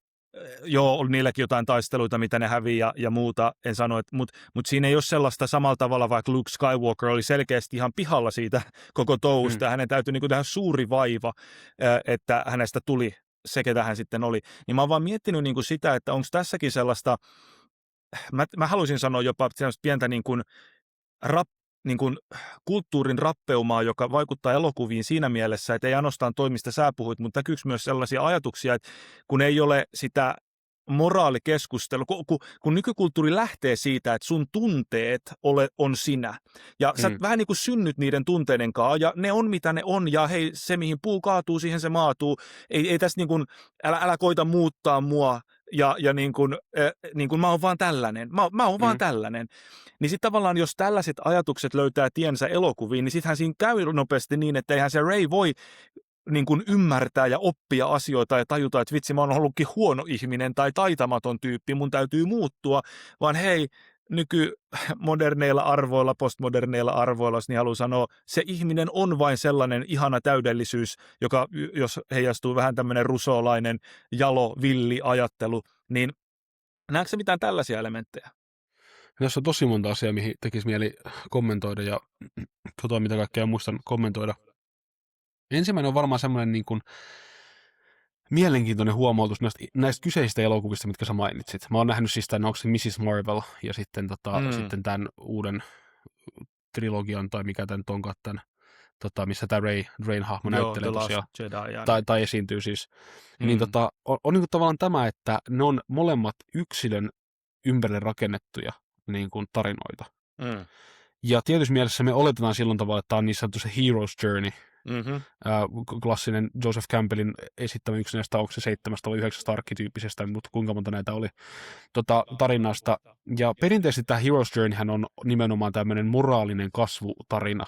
joo, on niilläkin jotain taisteluita, mitä ne häviää ja muuta, en sano, mutta siinä ei ole sellaista samalla tavalla, vaikka Luke Skywalker oli selkeästi ihan pihalla siitä koko touhusta. Hänen täytyi niin kuin tehdä suuri vaiva, että hänestä tuli se, ketä hän sitten oli. Niin mä oon vaan miettinyt niin kuin sitä, että onko tässäkin sellaista, mä haluaisin sanoa jopa pientä niin kuin niin kuin kulttuurin rappeumaa, joka vaikuttaa elokuviin siinä mielessä, että ei ainoastaan toimi, mistä sä puhuit, mutta näkyykö myös sellaisia ajatuksia, että kun ei ole sitä moraalikeskustelu, kun nykykulttuuri lähtee siitä, että sun tunteet on sinä. Ja sä vähän niin kuin synnyt niiden tunteiden kanssa, ja ne on mitä ne on, ja hei, se mihin puu kaatuu, siihen se maatuu. Ei tässä niin kuin, älä koita muuttaa mua, ja niin kuin mä oon vaan tällainen. Mä oon vaan tällainen. Niin sitten tavallaan, jos tällaiset ajatukset löytää tiensä elokuviin, niin sittenhän siinä käy nopeasti niin, että eihän se Ray voi niin kuin ymmärtää ja oppia asioita ja tajuta, että vitsi, mä oon ollutkin huono ihminen tai taitamaton tyyppi, mun täytyy muuttua, vaan hei, nykymoderneilla arvoilla, postmoderneilla arvoilla, niin haluan sanoa, se ihminen on vain sellainen ihana täydellisyys, joka, jos heijastuu vähän tämmöinen rusolainen, jalo, villi ajattelu, niin näetkö sä mitään tällaisia elementtejä? Tässä on tosi monta asiaa, mihin tekisi mieli kommentoida ja mitä kaikkea muistan kommentoida. Ensimmäinen on varmaan semmoinen niin kuin mielenkiintoinen huomautus näistä kyseisistä elokuvista, mitkä sä mainitsit. Mä oon nähnyt siis tämän, onko se Mrs. Marvel ja sitten, sitten tämän uuden trilogian, tai mikä tämän onkaan tämän, missä tämä Rayn hahmo näyttelee tosiaan, tai esiintyy siis. Niin on niin kuin tavallaan tämä, että ne on molemmat yksilön ympärille rakennettuja niin kuin tarinoita. Ja tietyssä mielessä me oletetaan silloin tavalla, että tämä on niin sanottu se Hero's Journey, klassinen Joseph Campbellin esittämä yksi näistä, onko se 7 vai 9 arkkityyppisestä, mutta kuinka monta näitä oli tarinasta. Ja perinteisesti tämä Hero's Journeyhän on nimenomaan tämmöinen moraalinen kasvutarina,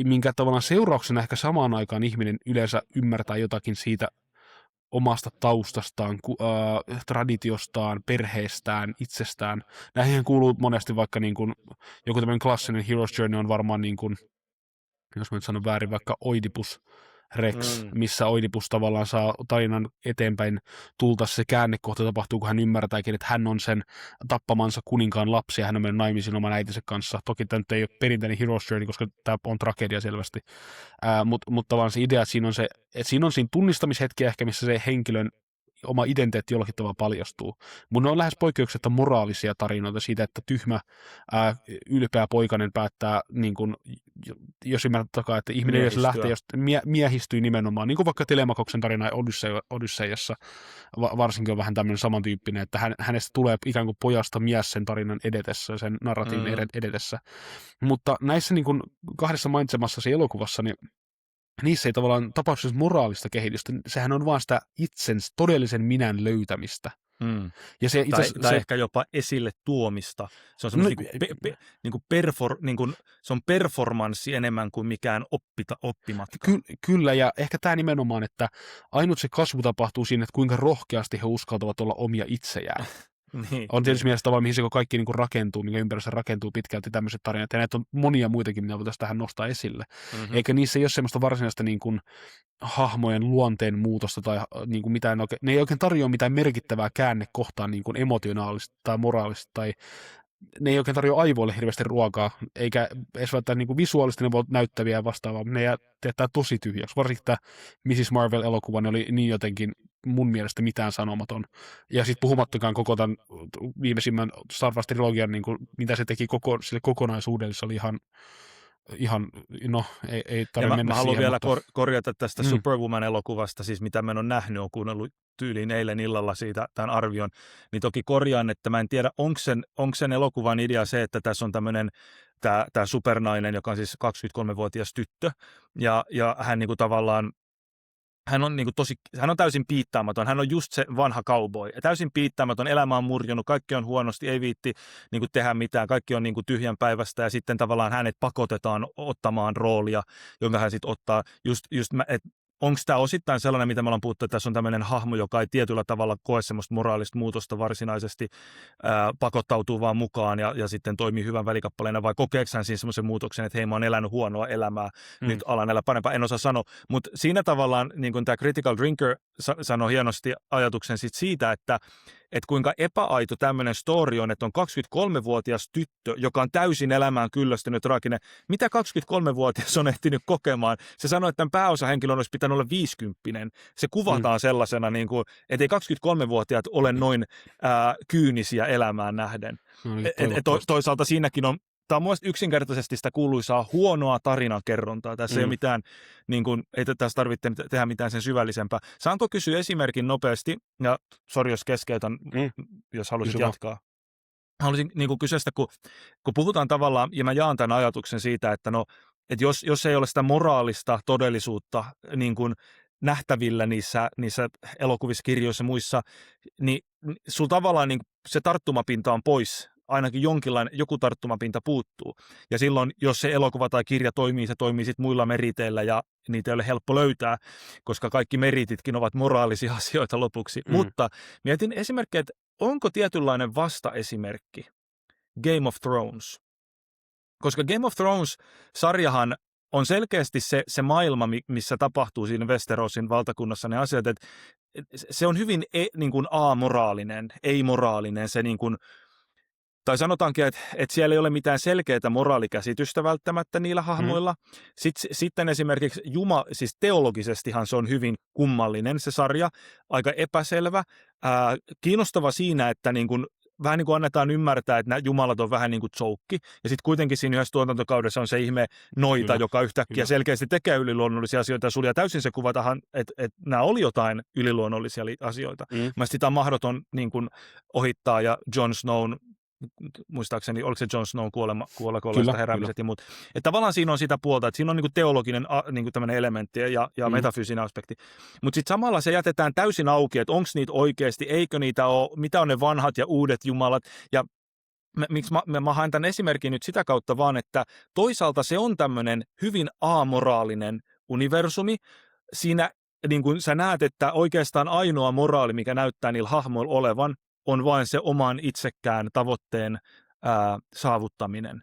minkä tavallaan seurauksena ehkä samaan aikaan ihminen yleensä ymmärtää jotakin siitä omasta taustastaan, traditiostaan, perheestään, itsestään. Näihin kuuluu monesti vaikka niin kuin, joku tämmöinen klassinen Hero's Journey on varmaan niin kuin, jos mä nyt sanon väärin, vaikka Oidipus Rex, missä Oidipus tavallaan saa tarinan eteenpäin tulta. Se käännekohta tapahtuu, kun hän ymmärtääkin, että hän on sen tappamansa kuninkaan lapsi ja hän on mennyt naimisiin oman äitinsä kanssa. Toki tämä nyt ei ole perinteinen Hero's Journey, koska tämä on tragedia selvästi. Mutta tavallaan se idea, että siinä on siinä tunnistamishetki ehkä, missä se henkilön oma identiteetti jollakin tavalla paljastuu. Mutta ne on lähes poikkeuksetta moraalisia tarinoita siitä, että tyhmä, ylpeä poikainen päättää, niin kun, jos ymmärrät että ihminen edes lähtee, jos miehistyy nimenomaan, niin kuin vaikka Telemakoksen tarina Odysseiassa, varsinkin on vähän tämmöinen samantyyppinen, että hänestä tulee ikään kuin pojasta mies sen tarinan edetessä, sen narratiivin edetessä. Mutta näissä niin kun kahdessa mainitsemassasi elokuvassa, niin niissä ei tavallaan tapauksessa moraalista kehitystä, sehän on vaan sitä itsensä todellisen minän löytämistä. Ja se ehkä jopa esille tuomista. Se on semmoista se on performanssi enemmän kuin mikään oppimatka. Kyllä, ja ehkä tämä nimenomaan, että ainut se kasvu tapahtuu siinä, että kuinka rohkeasti he uskaltavat olla omia itsejään. Niin, on tietysti mielessä tavalla, mihin se kaikki niin kuin rakentuu, minkä ympärössä rakentuu pitkälti tämmöiset tarinat. Ja näitä on monia muitakin, mitä voitaisiin tähän nostaa esille. Eikä niissä ei ole semmoista varsinaista niin kuin hahmojen luonteen muutosta tai niin kuin mitään, ne ei oikein tarjoa mitään merkittävää käännekohtaa niin kuin emotionaalista tai moraalista tai ne ei oikein tarjoa aivoille hirveästi ruokaa, eikä edes välttämättä niin kuin visuaalisesti ne voi näyttäviä ja vastaavaa, mutta ne teettää tosi tyhjäksi. Varsinkin tämä Mrs. Marvel-elokuva, ne oli niin jotenkin mun mielestä mitään sanomaton. Ja sitten puhumattakaan koko tämän viimeisimmän Star Wars-trilogian, niin kuin, mitä se teki sille kokonaisuudelle, se oli ihan no, ei tarvitse mennä siihen. Mä haluan vielä korjata tästä Superwoman-elokuvasta, siis mitä mä en ole nähnyt, on kuunnellut tyyliin eilen illalla siitä tämän arvion, niin toki korjaan, että mä en tiedä, onko sen elokuvan idea se, että tässä on tämmöinen tämä supernainen, joka on siis 23-vuotias tyttö, ja hän niinku tavallaan hän on täysin piittaamaton. Hän on just se vanha cowboy. Täysin piittaamaton. Elämä on murjunut. Kaikki on huonosti. Ei viitti niin kuin tehdä mitään. Kaikki on niin kuin tyhjän päivästä. Ja sitten tavallaan hänet pakotetaan ottamaan roolia, jonka hän sitten ottaa. Onko tämä osittain sellainen, mitä me ollaan puhuttu, että tässä on tämmöinen hahmo, joka ei tietyllä tavalla koe semmoista moraalista muutosta varsinaisesti, pakottautuu vaan mukaan ja sitten toimii hyvän välikappaleena, vai kokeeko hän siinä semmoisen muutoksen, että hei, mä oon elänyt huonoa elämää, nyt alan elää parempaa, en osaa sanoa. Mutta siinä tavallaan, niin kuin tämä Critical Drinker sanoi hienosti ajatuksen siitä, että että kuinka epäaito tämmöinen story on, että on 23-vuotias tyttö, joka on täysin elämään kyllästynyt traaginen. Mitä 23-vuotias on ehtinyt kokemaan? Se sanoi, että tämän pääosahenkilön olisi pitänyt olla 50. Se kuvataan sellaisena, niin kuin, että ei 23-vuotiaat ole noin kyynisiä elämään nähden. Toisaalta siinäkin on, tämä on mielestäni yksinkertaisesti sitä kuuluisaa huonoa tarinankerrontaa. Tässä ei ole mitään, niin kuin, ei tässä tarvitse tehdä mitään sen syvällisempää. Saanko kysyä esimerkin nopeasti, ja sori jos keskeytän, jos haluaisit jatkaa. Haluaisin niin kuin kysyä sitä, kun puhutaan tavallaan, ja mä jaan tämän ajatuksen siitä, että että jos ei ole sitä moraalista todellisuutta niin kuin nähtävillä niissä elokuvissa, kirjoissa ja muissa, niin sulla tavallaan niin se tarttumapinta on pois. Ainakin joku tarttumapinta puuttuu. Ja silloin, jos se elokuva tai kirja toimii, se toimii sitten muilla meriteillä ja niitä ei ole helppo löytää, koska kaikki merititkin ovat moraalisia asioita lopuksi. Mutta mietin esimerkkejä, että onko tietynlainen vastaesimerkki Game of Thrones? Koska Game of Thrones-sarjahan on selkeästi se maailma, missä tapahtuu siinä Westerosin valtakunnassa ne asiat, että se on hyvin niin kuin amoraalinen, ei-moraalinen, se niin kuin, tai sanotaankin, että siellä ei ole mitään selkeää moraalikäsitystä välttämättä niillä hahmoilla. Sitten esimerkiksi siis teologisestihan se on hyvin kummallinen se sarja, aika epäselvä. Kiinnostava siinä, että niin kuin, vähän niin kuin annetaan ymmärtää, että nämä jumalat on vähän niin kuin joke. Ja sitten kuitenkin siinä yhdessä tuotantokaudessa on se ihme noita, joka yhtäkkiä selkeästi tekee yliluonnollisia asioita. Ja sulla täysin se kuvatahan, että nämä oli jotain yliluonnollisia asioita. Mä sitä on mahdoton niin kuin ohittaa ja Jon Snown, muistaakseni, oliko se Jon Snown kuolekollista heräämiset ja muut. Että tavallaan siinä on sitä puolta, että siinä on niin kuin teologinen niin kuin tämmöinen elementti ja metafyysinen aspekti. Mutta sitten samalla se jätetään täysin auki, että onko niitä oikeasti, eikö niitä ole, mitä on ne vanhat ja uudet jumalat. Ja miksi mä haen tämän esimerkin nyt sitä kautta vaan, että toisaalta se on tämmöinen hyvin amoraalinen universumi. Siinä niin kuin sä näet, että oikeastaan ainoa moraali, mikä näyttää niillä hahmoilla olevan, on vain se oman itsekään tavoitteen saavuttaminen,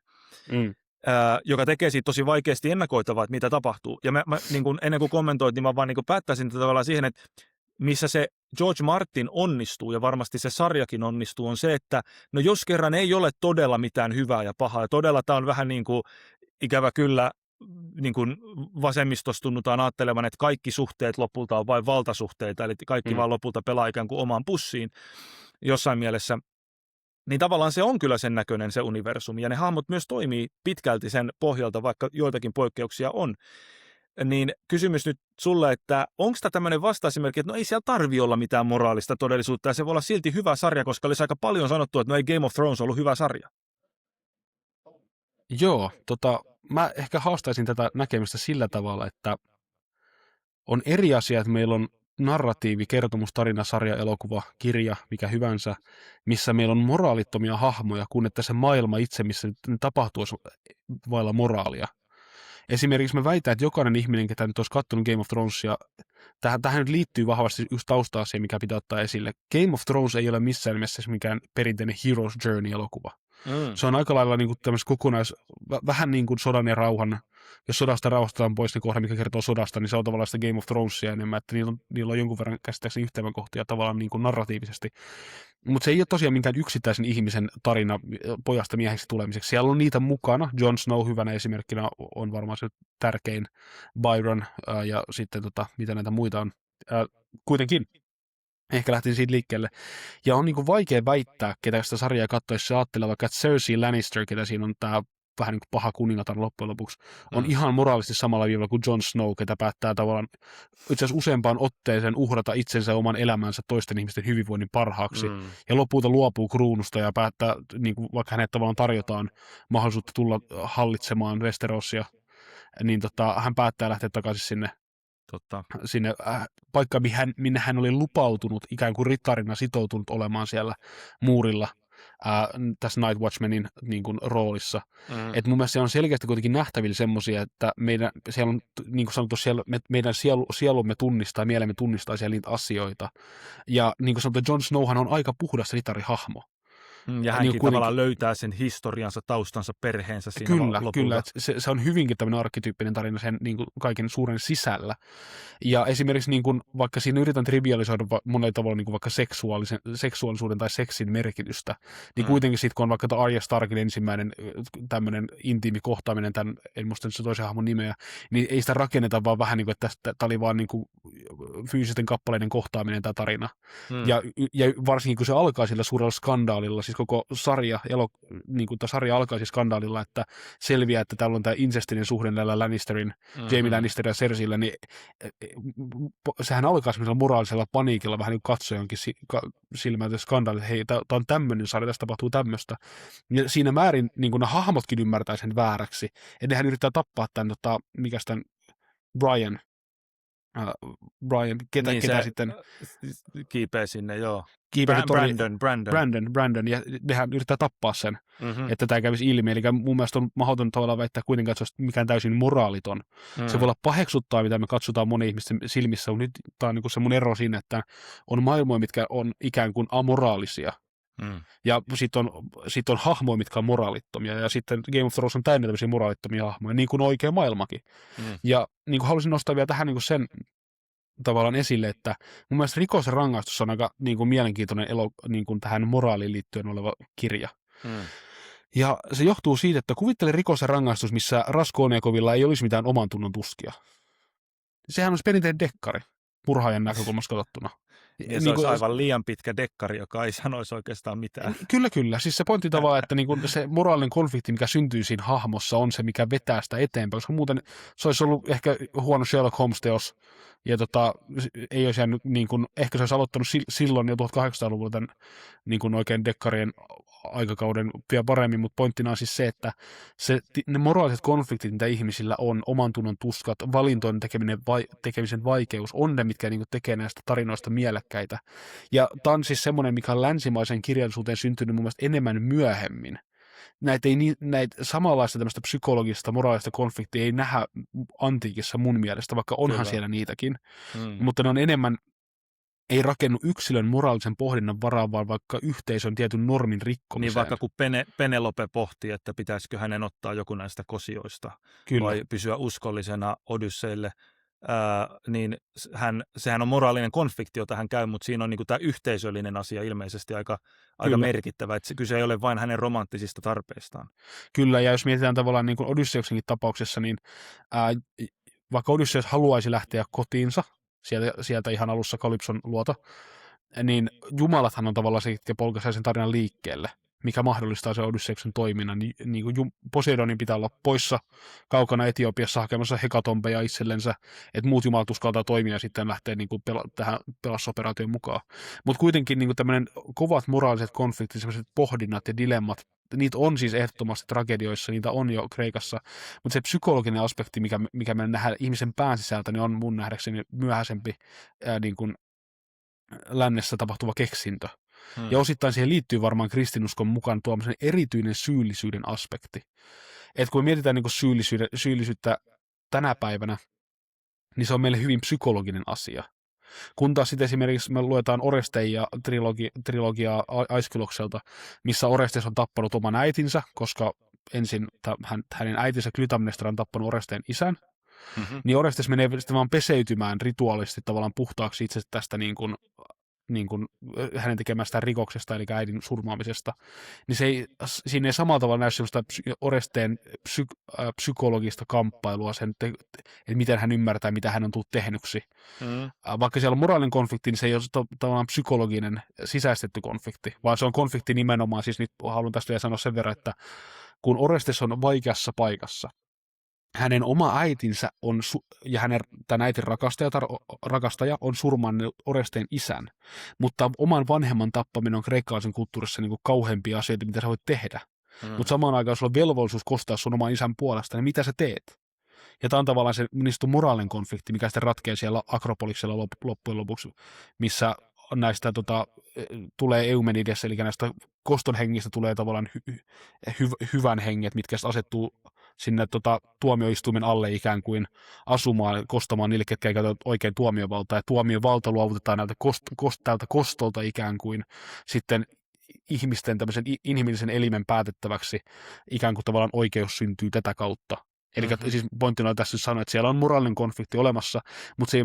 joka tekee siitä tosi vaikeasti ennakoitavaa, että mitä tapahtuu. Ja mä niin kun, ennen kuin kommentoit, niin mä vaan niin kun päättäisin tavallaan siihen, että missä se George Martin onnistuu, ja varmasti se sarjakin onnistuu, on se, että no jos kerran ei ole todella mitään hyvää ja pahaa, ja todella tämä on vähän niin kuin ikävä kyllä, niin kuin vasemmistossa tunnutaan ajattelevan, että kaikki suhteet lopulta on vain valtasuhteita, eli kaikki vaan lopulta pelaa ikään kuin omaan pussiin jossain mielessä, niin tavallaan se on kyllä sen näköinen se universumi, ja ne hahmot myös toimii pitkälti sen pohjalta, vaikka joitakin poikkeuksia on. Niin kysymys nyt sulle, että onko tämä tämmöinen vastaesimerkki, että no ei siellä tarvitse olla mitään moraalista todellisuutta, ja se voi olla silti hyvä sarja, koska olisi aika paljon sanottu, että no ei Game of Thrones ollut hyvä sarja. Joo, mä ehkä haastaisin tätä näkemystä sillä tavalla, että on eri asia, että meillä on narratiivi, kertomus, tarina, sarja, elokuva, kirja, mikä hyvänsä, missä meillä on moraalittomia hahmoja, kun että se maailma itse, missä ne tapahtuu, olisi vailla moraalia. Esimerkiksi mä väitän, että jokainen ihminen, ketä nyt olisi katsonut Game of Thronesia, tähän nyt liittyy vahvasti just tausta-asia, mikä pitää ottaa esille. Game of Thrones ei ole missään nimessä mikään perinteinen Hero's Journey-elokuva. Se on aika lailla niin kuin vähän niin kuin sodan ja rauhan, jos sodasta rauhastetaan pois ne kohdat, mikä kertoo sodasta, niin se on tavallaan sitä Game of Thronesia enemmän, että niillä on jonkun verran käsittääkseni yhteydenkohtia tavallaan niin kuin narratiivisesti. Mutta se ei ole tosiaan minkään yksittäisen ihmisen tarina pojasta mieheksi tulemiseksi. Siellä on niitä mukana. Jon Snow hyvänä esimerkkinä on varmaan se tärkein, Byron ja sitten mitä näitä muita on. Kuitenkin. Ehkä lähtin siitä liikkeelle. Ja on niinku vaikea väittää, ketä sitä sarjaa katsoessa ajattelee, vaikka että Cersei Lannister, ketä siinä on tämä vähän niin kuin paha kuningatar loppujen lopuksi, on ihan moraalisesti samalla viivalla kuin Jon Snow, ketä päättää tavallaan itse asiassa useampaan otteeseen uhrata itsensä oman elämänsä toisten ihmisten hyvinvoinnin parhaaksi. Ja lopulta luopuu kruunusta ja päättää, niin kuin vaikka hänet tavallaan tarjotaan mahdollisuutta tulla hallitsemaan Westerosia, niin hän päättää lähteä takaisin sinne paikkaan, minne hän oli lupautunut, ikään kuin rittarina sitoutunut olemaan siellä muurilla tässä Night Watchmanin niin kuin, roolissa. Et mun mielestä se on selkeästi kuitenkin nähtävillä semmoisia, että siellä on, niin kuin sanottu, meidän sielumme tunnistaa, mielemme tunnistaa siellä niitä asioita. Ja niin kuin sanottu, Jon Snowhan on aika puhdas rittarihahmo. Ja hänkin tavallaan löytää sen historiansa, taustansa, perheensä siinä lopulta. Kyllä. Se on hyvinkin tämmöinen arkkityyppinen tarina sen niin kuin kaiken suuren sisällä. Ja esimerkiksi niin kuin, vaikka siinä yritän trivialisoida monella tavalla niin kuin vaikka seksuaalisuuden tai seksin merkitystä, niin kuitenkin sitten kun on vaikka Arya Starkin ensimmäinen tämmöinen intiimi kohtaaminen, en muista se toisen hahmon nimeä, niin ei sitä rakenneta vaan vähän niin kuin, että tämä oli vaan niin kuin fyysisten kappaleiden kohtaaminen tämä tarina. Ja varsinkin kun se alkaa sillä suurella skandaalilla, siis koko sarja, niin kuin tämä sarja alkaa siis skandaalilla, että selviää, että täällä on tämä incestinen suhde näillä Lannisterin, Jaime Lannister ja Cersillä, niin sehän alkaa semmoisella moraalisella paniikilla vähän niin kuin katsojankin silmäiltä skandaali, että hei, tämä on tämmöinen sarja, tässä tapahtuu tämmöistä. Ja siinä määrin niin kuin ne hahmotkin ymmärtää sen vääräksi, että nehän yrittää tappaa tämän, mikäs tämän Brian, ketä sitten kiipeä sinne, joo. Brandon, ja nehän yrittää tappaa sen, että tämä kävisi ilmi. Eli mun mielestä on mahdoton tavallaan väittää kuitenkaan, että se olisi mikään täysin moraaliton. Se voi olla paheksuttaa, mitä me katsotaan monen ihmisten silmissä, mutta nyt tämä on niin se mun ero siinä, että on maailmoja, mitkä on ikään kuin amoraalisia. Ja sitten on hahmoja, mitkä on moraalittomia, ja sitten Game of Thrones on täynnä tämmöisiä moraalittomia hahmoja, niin kuin oikea maailmakin. Ja niin kuin halusin nostaa vielä tähän niin kuin sen tavallaan esille, että mun mielestä Rikos ja rangaistus on aika niin kuin mielenkiintoinen niin kuin tähän moraaliin liittyen oleva kirja. Ja se johtuu siitä, että kuvittele Rikos ja rangaistus, missä Raskolnikovilla ei olisi mitään oman tunnon tuskia. Sehän olisi perinteinen dekkari, murhaajan näkökulmasta katsottuna. Ja se olisi aivan liian pitkä dekkari, joka ei sanoisi oikeastaan mitään. Kyllä. Siis se pointti tavallaan, että niin kuin se moraalinen konflikti, mikä syntyy siinä hahmossa, on se, mikä vetää sitä eteenpäin. Koska muuten se olisi ollut ehkä huono Sherlock Holmes-teos. Ja ei olisi jäänyt, niin kuin, ehkä se olisi aloittanut silloin jo 1800-luvulla tämän niin kuin oikein dekkarien aikakauden vielä paremmin, mutta pointtina on siis se, että ne moraaliset konfliktit, mitä ihmisillä on, oman tunnon tuskat, valintojen tekemisen vaikeus, on ne, mitkä niin kuin tekee näistä tarinoista mielekkäitä. Ja tämä on siis semmoinen, mikä on länsimaisen kirjallisuuteen syntynyt mun mielestä enemmän myöhemmin. Näitä samanlaista tämmöistä psykologista, moraalista konfliktia ei nähdä antiikissa mun mielestä, vaikka onhan siellä niitäkin, mutta ne on enemmän, ei rakennu yksilön moraalisen pohdinnan varaan, vaan vaikka yhteisön tietyn normin rikkomiseen. Niin vaikka kun Penelope pohtii, että pitäisikö hänen ottaa joku näistä kosioista vai pysyä uskollisena Odysseille, niin sehän on moraalinen konflikti, jota hän käy, mutta siinä on niin kuin tämä yhteisöllinen asia ilmeisesti aika merkittävä, että kyse ei ole vain hänen romanttisista tarpeistaan. Kyllä, ja jos mietitään tavallaan niin kuin Odysseuksenkin tapauksessa, niin vaikka Odysseus haluaisi lähteä kotiinsa, sieltä ihan alussa Kalypson luota, niin jumalathan on tavallaan se, jotka polkaisee sen tarinan liikkeelle, mikä mahdollistaa sen Odysseuksen toiminnan. Niin kuin Poseidonin pitää olla poissa kaukana Etiopiassa hakemassa hekatombeja itsellensä, että muut jumalat uskaltaa toimia ja sitten lähtee niin kuin tähän pelastusoperaatioon mukaan. Mutta kuitenkin niin kuin tämmöinen kovat moraaliset konfliktit, sellaiset pohdinnat ja dilemmat, niitä on siis ehdottomasti tragedioissa, niitä on jo Kreikassa, mutta se psykologinen aspekti, mikä me nähdään ihmisen pään sisältä, niin on mun nähdäkseni myöhäisempi niin kuin lännessä tapahtuva keksintö. Ja osittain siihen liittyy varmaan kristinuskon mukaan tuommoisen erityinen syyllisyyden aspekti. Että kun me mietitään niin kuin syyllisyyttä tänä päivänä, niin se on meille hyvin psykologinen asia. Kun taas sitten esimerkiksi me luetaan Oresteen ja trilogiaa Aiskylokselta, missä Orestes on tappanut oman äitinsä, koska ensin hänen äitinsä Klytamnestra on tappanut Oresteen isän, niin Orestes menee sitten vaan peseytymään rituaalisesti tavallaan puhtaaksi itse tästä niin kuin hänen tekemästään rikoksesta, eli äidin surmaamisesta, niin siinä ei samalla tavalla näy sellaista Oresteen psykologista kamppailua, että miten hän ymmärtää, mitä hän on tullut tehnyksi. Vaikka siellä on moraalinen konflikti, niin se ei ole tavallaan psykologinen sisäistetty konflikti, vaan se on konflikti nimenomaan, siis nyt haluan tästä vielä sanoa sen verran, että kun Orestes on vaikeassa paikassa, hänen oma äitinsä ja hänen tämän äitin rakastaja on surmannut Oresteen isän, mutta oman vanhemman tappaminen on kreikkalaisen kulttuurissa niin kuin kauheampia asioita, mitä sä voit tehdä. Mutta samaan aikaan sulla on velvollisuus kostaa sun oman isän puolesta, niin mitä sä teet? Ja tämä on tavallaan se moraalinen konflikti, mikä sitten ratkeaa siellä Akropoliksella loppujen lopuksi, missä näistä tulee Eumenides, eli näistä koston hengistä tulee tavallaan hyvän henget, mitkä asettuu sinne tuomioistuimen alle ikään kuin asumaan, kostamaan niille, ketkä ei käytä oikein tuomiovaltaa, ja tuomiovalta luovutetaan tältä kostolta ikään kuin sitten ihmisten tämmöisen inhimillisen elimen päätettäväksi, ikään kuin tavallaan oikeus syntyy tätä kautta. Eli siis pointtina on tässä sanoa, että siellä on moraalinen konflikti olemassa, mutta se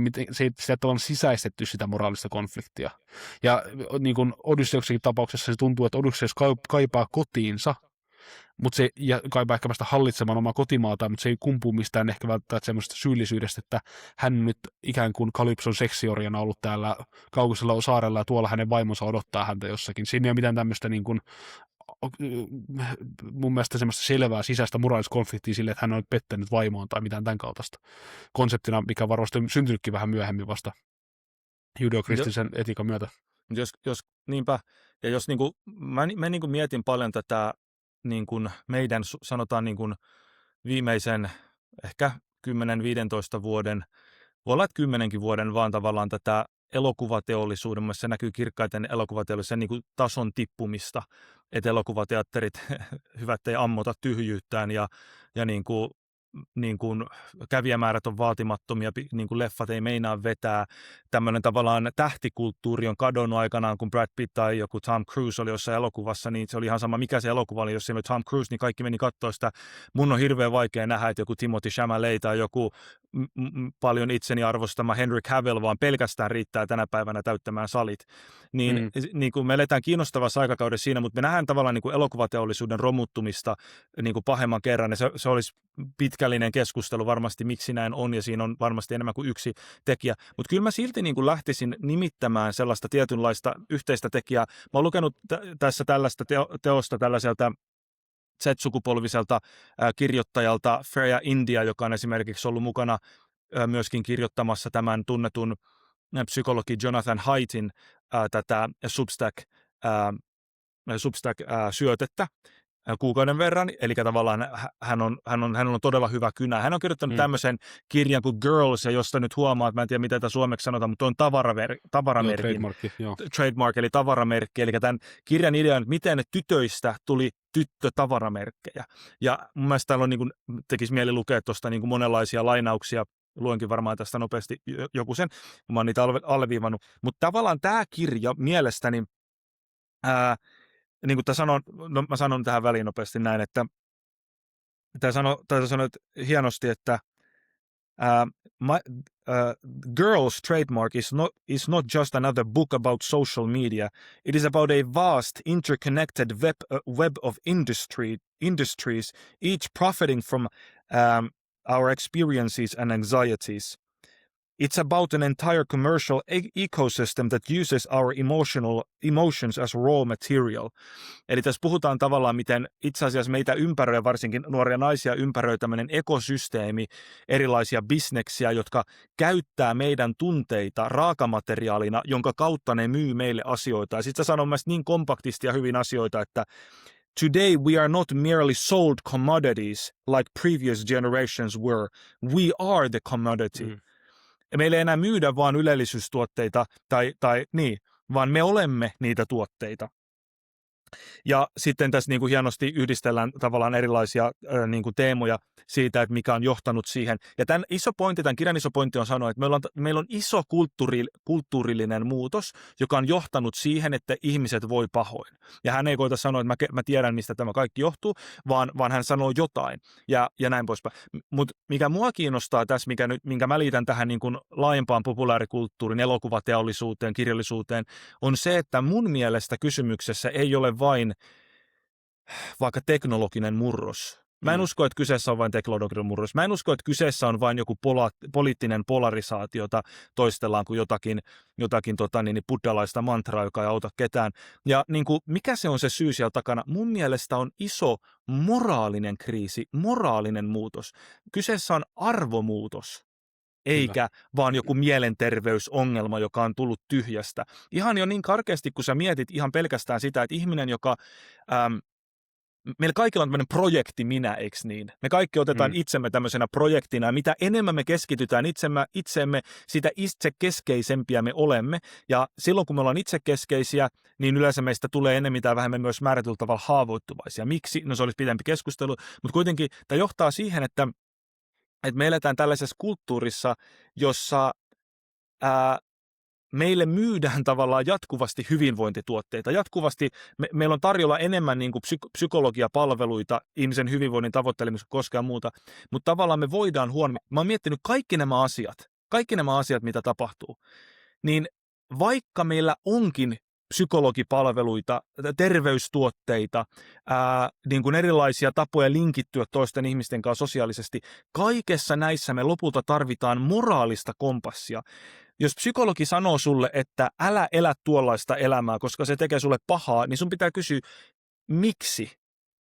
ei sitä tavallaan sisäistetty sitä moraalista konfliktia. Ja niin kuin Odysseuksenkin tapauksessa se tuntuu, että Odysseus kaipaa kotiinsa, mutta se ja kaipaa ehkä vasta hallitsemaan omaa kotimaataan, mutta se ei kumpu mistään ehkä välttämättä semmoista syyllisyydestä, että hän nyt ikään kuin Kalypson seksiorjana ollut täällä kaukaisella saarella ja tuolla hänen vaimonsa odottaa häntä jossakin. Siinä ei ole mitään tämmöistä niin kuin, mun mielestä semmoista selvää sisäistä moraalista konfliktia sille, että hän on pettänyt vaimoon tai mitään tämän kaltaista konseptina, mikä varmasti on syntynytkin vähän myöhemmin vasta judeokristillisen etiikan myötä. Jos niinpä, ja jos niin kuin, mä niin kuin mietin paljon tätä niin kuin meidän, sanotaan niin kuin viimeisen ehkä 10-15 vuoden, voi olla, että 10 vuoden vaan tavallaan tätä elokuvateollisuuden, se näkyy kirkkaiten elokuvateollisuuden niin kuin tason tippumista, että elokuvateatterit hyvät ei ammota tyhjyyttään ja niin kuin kävijämäärät on vaatimattomia, niin kuin leffat ei meinaa vetää. Tämmöinen tavallaan tähtikulttuuri on kadonnut aikanaan, kun Brad Pitt tai joku Tom Cruise oli jossain elokuvassa, niin se oli ihan sama, mikä se elokuva oli. Jos se oli Tom Cruise, niin kaikki meni katsoa sitä. Mun on hirveän vaikea nähdä, että joku Timothée Chalamet tai joku paljon itseni arvostama Henry Cavill vaan pelkästään riittää tänä päivänä täyttämään salit. Niin kuin me eletään kiinnostavassa aikakaudessa siinä, mutta me nähdään tavallaan niin kuin elokuvateollisuuden romuttumista niin kuin pahemman kerran, ja se olisi pitkällinen keskustelu varmasti, miksi näin on, ja siinä on varmasti enemmän kuin yksi tekijä. Mutta kyllä mä silti niin kuin lähtisin nimittämään sellaista tietynlaista yhteistä tekijää. Mä oon lukenut tässä tällaista teosta tällaiselta Z-sukupolviselta kirjoittajalta Freya India, joka on esimerkiksi ollut mukana myöskin kirjoittamassa tämän tunnetun psykologi Jonathan Haidtin tätä Substack-syötettä kuukauden verran, eli tavallaan hän on todella hyvä kynä. Hän on kirjoittanut tämmöisen kirjan kuin Girls, ja josta nyt huomaa, että mä en tiedä, mitä tätä suomeksi sanotaan, mutta on tavaramerkki. Trademark, eli tavaramerkki. Eli tämän kirjan idea on, että miten tytöistä tuli tyttötavaramerkkejä. Ja mun mielestä täällä on, niin kuin, tekisi mieli lukea tuosta niin kuin monenlaisia lainauksia. Luenkin varmaan tästä nopeasti joku sen, kun mä oon niitä alleviivannut. Mutta tavallaan tämä kirja mielestäni niin kuin mä sanon tähän väliin nopeasti näin, että tämä sanoi hienosti, että Girls trademark is not just another book about social media. It is about a vast, interconnected web of industries, each profiting from our experiences and anxieties. It's about an entire commercial ecosystem that uses our emotions as raw material. Eli tässä puhutaan tavallaan, miten itse asiassa meitä ympäröi, varsinkin nuoria naisia ympäröi tämmöinen ekosysteemi, erilaisia bisneksiä, jotka käyttää meidän tunteita raakamateriaalina, jonka kautta ne myy meille asioita. Ja sitten sä sanon mielestäni niin kompaktisti ja hyvin asioita, että today we are not merely sold commodities like previous generations were. We are the commodity. Meillä ei enää myydä vaan ylellisyystuotteita, vaan me olemme niitä tuotteita. Ja sitten tässä niin kuin hienosti yhdistellään tavallaan erilaisia niin kuin teemoja siitä, että mikä on johtanut siihen. Ja tämän kirjan iso pointti on sanoa, että meillä on iso kulttuurillinen muutos, joka on johtanut siihen, että ihmiset voi pahoin. Ja hän ei koita sanoa, että mä tiedän, mistä tämä kaikki johtuu, vaan hän sanoo jotain ja näin poispäin. Mutta mikä mua kiinnostaa tässä, minkä mä liitän tähän niin kuin laajempaan populaarikulttuurin, elokuvateollisuuteen, kirjallisuuteen, on se, että mun mielestä kysymyksessä ei ole vain vaikka teknologinen murros. Mä en usko, että kyseessä on vain teknologinen murros. Mä en usko, että kyseessä on vain joku poliittinen polarisaatio, jota toistellaan kuin jotakin buddhalaista mantraa, joka ei auta ketään. Ja niin kuin, mikä se on se syy siellä takana? Mun mielestä on iso moraalinen kriisi, moraalinen muutos. Kyseessä on arvomuutos. Eikä vaan joku mielenterveysongelma, joka on tullut tyhjästä. Ihan jo niin karkeasti, kun sä mietit ihan pelkästään sitä, että ihminen, joka meillä kaikilla on tämmöinen projekti minä, eikö niin? Me kaikki otetaan itsemme tämmöisenä projektina, ja mitä enemmän me keskitytään itseemme, sitä itsekeskeisempiä me olemme, ja silloin kun me ollaan itsekeskeisiä, niin yleensä meistä tulee enemmän tai vähemmän myös määrätyllä tavalla haavoittuvaisia. Miksi? No se olisi pidempi keskustelu, mutta kuitenkin tämä johtaa siihen, että me eletään tällaisessa kulttuurissa, jossa meille myydään tavallaan jatkuvasti hyvinvointituotteita. Jatkuvasti meillä on tarjolla enemmän niin kuin psykologiapalveluita ihmisen hyvinvoinnin tavoittelemiseksi koskaan muuta, mutta tavallaan me voidaan mä oon miettinyt kaikki nämä asiat, mitä tapahtuu, niin vaikka meillä onkin psykologipalveluita, terveystuotteita, niin kuin erilaisia tapoja linkittyä toisten ihmisten kanssa sosiaalisesti, kaikessa näissä me lopulta tarvitaan moraalista kompassia. Jos psykologi sanoo sulle, että älä elä tuollaista elämää, koska se tekee sulle pahaa, niin sun pitää kysyä, miksi?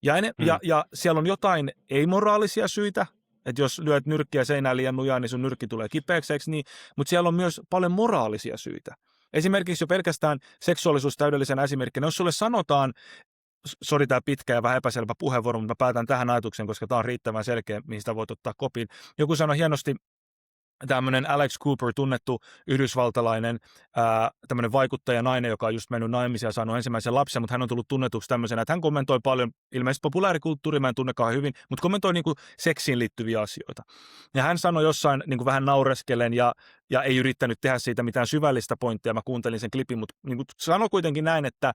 Ja siellä on jotain ei-moraalisia syitä, että jos lyöt nyrkkiä seinään liian lujaa, niin sun nyrkki tulee kipeäksi, niin? Mutta siellä on myös paljon moraalisia syitä. Esimerkiksi jo pelkästään seksuaalisuus täydellisenä esimerkkinä, jos sulle sanotaan, sori tämä pitkä ja vähän epäselvä puheenvuoro, mutta mä päätän tähän ajatuksen, koska tämä on riittävän selkeä, mihin sitä voit ottaa kopin. Joku sanoi hienosti, tämmöinen Alex Cooper, tunnettu yhdysvaltalainen tämmöinen vaikuttajanainen, joka on just mennyt naimisiin ja saanut ensimmäisen lapsen, mutta hän on tullut tunnetuksi tämmöisenä, että hän kommentoi paljon, ilmeisesti populaarikulttuuria, mä en tunnekaan hyvin, mutta kommentoi niin kuin seksiin liittyviä asioita. Ja hän sanoi jossain niin kuin vähän naureskelen ja ei yrittänyt tehdä siitä mitään syvällistä pointtia, mä kuuntelin sen klipin, mutta niin kuin sanoi kuitenkin näin, että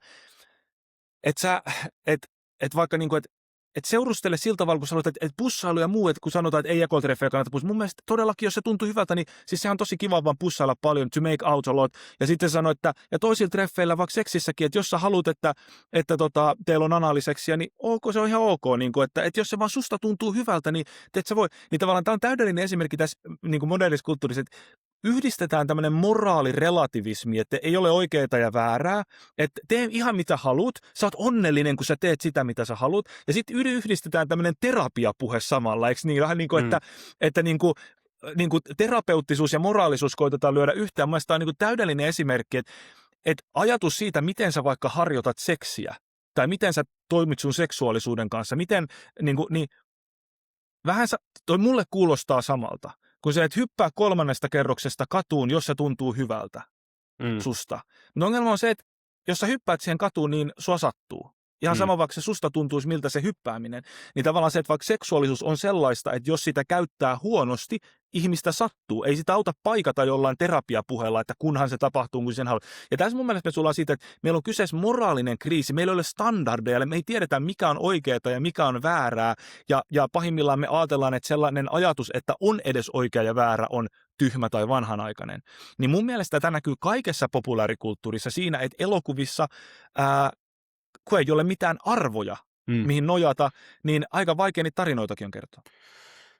vaikka niin kuin, että seurustele sillä tavalla, kun sanotaan, että pussailu ja muu, että kun sanotaan, että ei ekotreffejä kannata pussata. Mun mielestä todellakin, jos se tuntuu hyvältä, niin siis sehän on tosi kiva vaan pussailla paljon, to make out a lot. Ja sitten sanoi, että ja toisilla treffeillä, vaikka seksissäkin, että jos sä haluat, että teillä on analiseksiä, niin se on ihan ok. Niin kuin, että jos se vaan susta tuntuu hyvältä, niin et sä voi. Niin tavallaan tämä on täydellinen esimerkki tässä niin kuin modernissa kulttuurissa, että yhdistetään tämmöinen moraalirelativismi, että ei ole oikeaa ja väärää, että tee ihan mitä haluat, sä oot onnellinen, kun sä teet sitä, mitä sä haluat, ja sitten yhdistetään tämmöinen terapiapuhe samalla, eikö niin? Vähän niin kuin, että niin kuin terapeuttisuus ja moraalisuus koitetaan lyödä yhteen. Mielestäni tämä on niin kuin täydellinen esimerkki, että ajatus siitä, miten sä vaikka harjoitat seksiä, tai miten sä toimit sun seksuaalisuuden kanssa, miten, niin vähän toi mulle kuulostaa samalta. Kun sä et hyppää 3. kerroksesta katuun, jos se tuntuu hyvältä susta. Mutta ongelma on se, että jos sä hyppäät siihen katuun, niin sua sattuu. Ihan sama, vaikka se susta tuntuisi, miltä se hyppääminen. Niin tavallaan se, että vaikka seksuaalisuus on sellaista, että jos sitä käyttää huonosti, ihmistä sattuu. Ei sitä auta paikata jollain terapiapuheella, että kunhan se tapahtuu, kun sen haluaa. Ja tässä mun mielestä me tullaan siitä, että meillä on kyseessä moraalinen kriisi. Meillä ei ole standardeja, me ei tiedetä, mikä on oikeaa ja mikä on väärää. Ja pahimmillaan me ajatellaan, että sellainen ajatus, että on edes oikea ja väärä, on tyhmä tai vanhanaikainen. Niin mun mielestä tämä näkyy kaikessa populaarikulttuurissa siinä, että elokuvissa kun ei ole mitään arvoja, mihin nojata, niin aika vaikea niitä tarinoitakin on kertoa.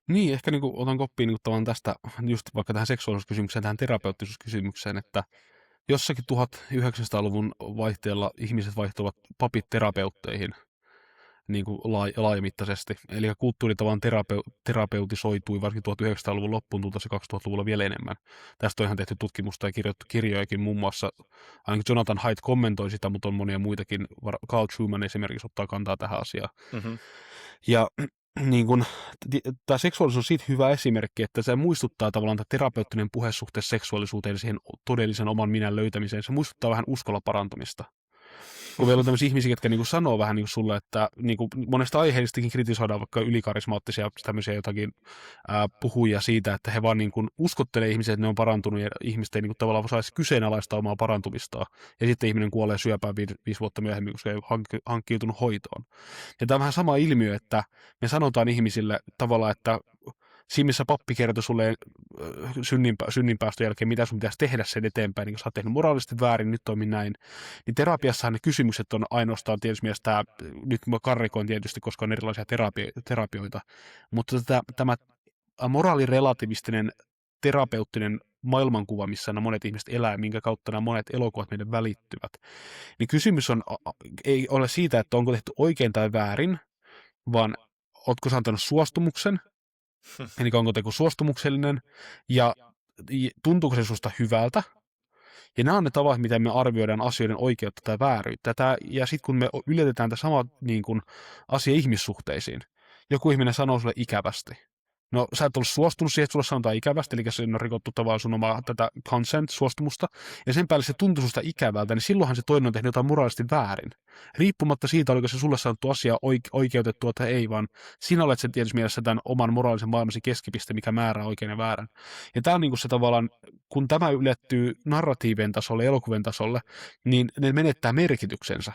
Niin, ehkä niin kuin otan koppiin niin kuin tästä, just vaikka tähän seksuaalisuuskysymykseen, tähän terapeuttisuuskysymykseen, että jossakin 1900-luvun vaihteella ihmiset vaihtuvat papit terapeutteihin niin kuin laajamittaisesti. Eli kulttuuri tavallaan terapeutisoitui varsinkin 1900-luvun loppuun, tultaisi 2000-luvulla vielä enemmän. Tästä on ihan tehty tutkimusta ja kirjoittu kirjojakin, muun muassa ainakin Jonathan Haidt kommentoi sitä, mutta on monia muitakin. Carl Truman esimerkiksi ottaa kantaa tähän asiaan. Mm-hmm. Ja niin kun, tämä seksuaalisuus on siitä hyvä esimerkki, että se muistuttaa tavallaan tämä terapeuttinen puhe suhteessa seksuaalisuuteen ja siihen todellisen oman minän löytämiseen. Se muistuttaa vähän uskolla parantumista. Kun meillä on tämmöisiä ihmisiä, jotka niin kuin sanoo vähän niin kuin sulle, että niin kuin monesta aiheellistakin kritisoidaan vaikka ylikarismaattisia tämmöisiä jotakin puhujia siitä, että he vaan niin kuin uskottelee ihmisiä, että ne on parantunut ja ihmiset ei niin kuin tavallaan saisi kyseenalaista omaa parantumistaan. Ja sitten ihminen kuolee syöpään 5 vuotta myöhemmin, koska ei hankkiutunut hoitoon. Ja tämä on vähän sama ilmiö, että me sanotaan ihmisille tavallaan, että siinä missä pappi kertoi sulle synninpäästön jälkeen, mitä sun pitäisi tehdä sen eteenpäin, niin kun sä oot tehnyt moraalisesti väärin, nyt toimi näin, niin terapiassahan ne kysymykset on ainoastaan tietysti mielessä nyt mä karrikoin tietysti, koska on erilaisia terapioita, mutta tämä moraalirelativistinen terapeuttinen maailmankuva, missä nämä monet ihmiset elää, minkä kautta nämä monet elokuvat meidän välittyvät, niin kysymys ei ole siitä, että onko tehty oikein tai väärin, vaan ootko sä antanut suostumuksen, eli onko teko suostumuksellinen, ja tuntuuko se susta hyvältä, ja nämä on ne tavat, miten me arvioidaan asioiden oikeutta tai vääryyttä. Ja sitten kun me yletetään tämä sama niin kun, asia ihmissuhteisiin, joku ihminen sanoo sulle ikävästi. No, sä et ole suostunut siihen, että sulle sanotaan ikävästi, eli se on rikottu tavallaan sun omaa tätä consent-suostumusta, ja sen päälle se tuntuu susta ikävältä, niin silloinhan se toinen on tehnyt jotain moraalisesti väärin. Riippumatta siitä, oliko se sulle sanottu asia oikeutettua tai ei, vaan sinä olet sen tietysti mielessä tämän oman moraalisen maailmasi keskipiste, mikä määrää oikein ja väärän. Ja tämä on niin kuin se tavallaan kun tämä ylettyy narratiivien tasolle, elokuvien tasolle, niin ne menettää merkityksensä.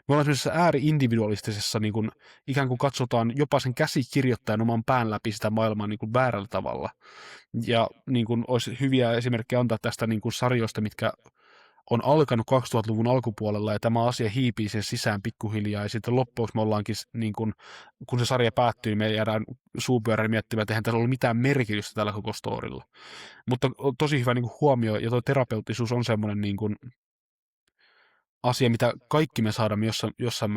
Me ollaan semmoisessa ääri-individualistisessa, niin kuin, ikään kuin katsotaan jopa sen käsikirjoittajan oman pään läpi sitä maailmaa niin kuin väärällä tavalla. Ja niin kuin, olisi hyviä esimerkkejä antaa tästä niin kuin sarjoista, mitkä on alkanut 2000-luvun alkupuolella, ja tämä asia hiipii sen sisään pikkuhiljaa, ja sitten loppuksi me ollaankin, niin kun se sarja päättyy, me jäädään suupyörän miettimään, että eihän tässä ollut mitään merkitystä tällä koko storilla. Mutta tosi hyvä niin kuin huomio, ja tuo terapeuttisuus on semmoinen niin kuin asia, mitä kaikki me saadaan jossain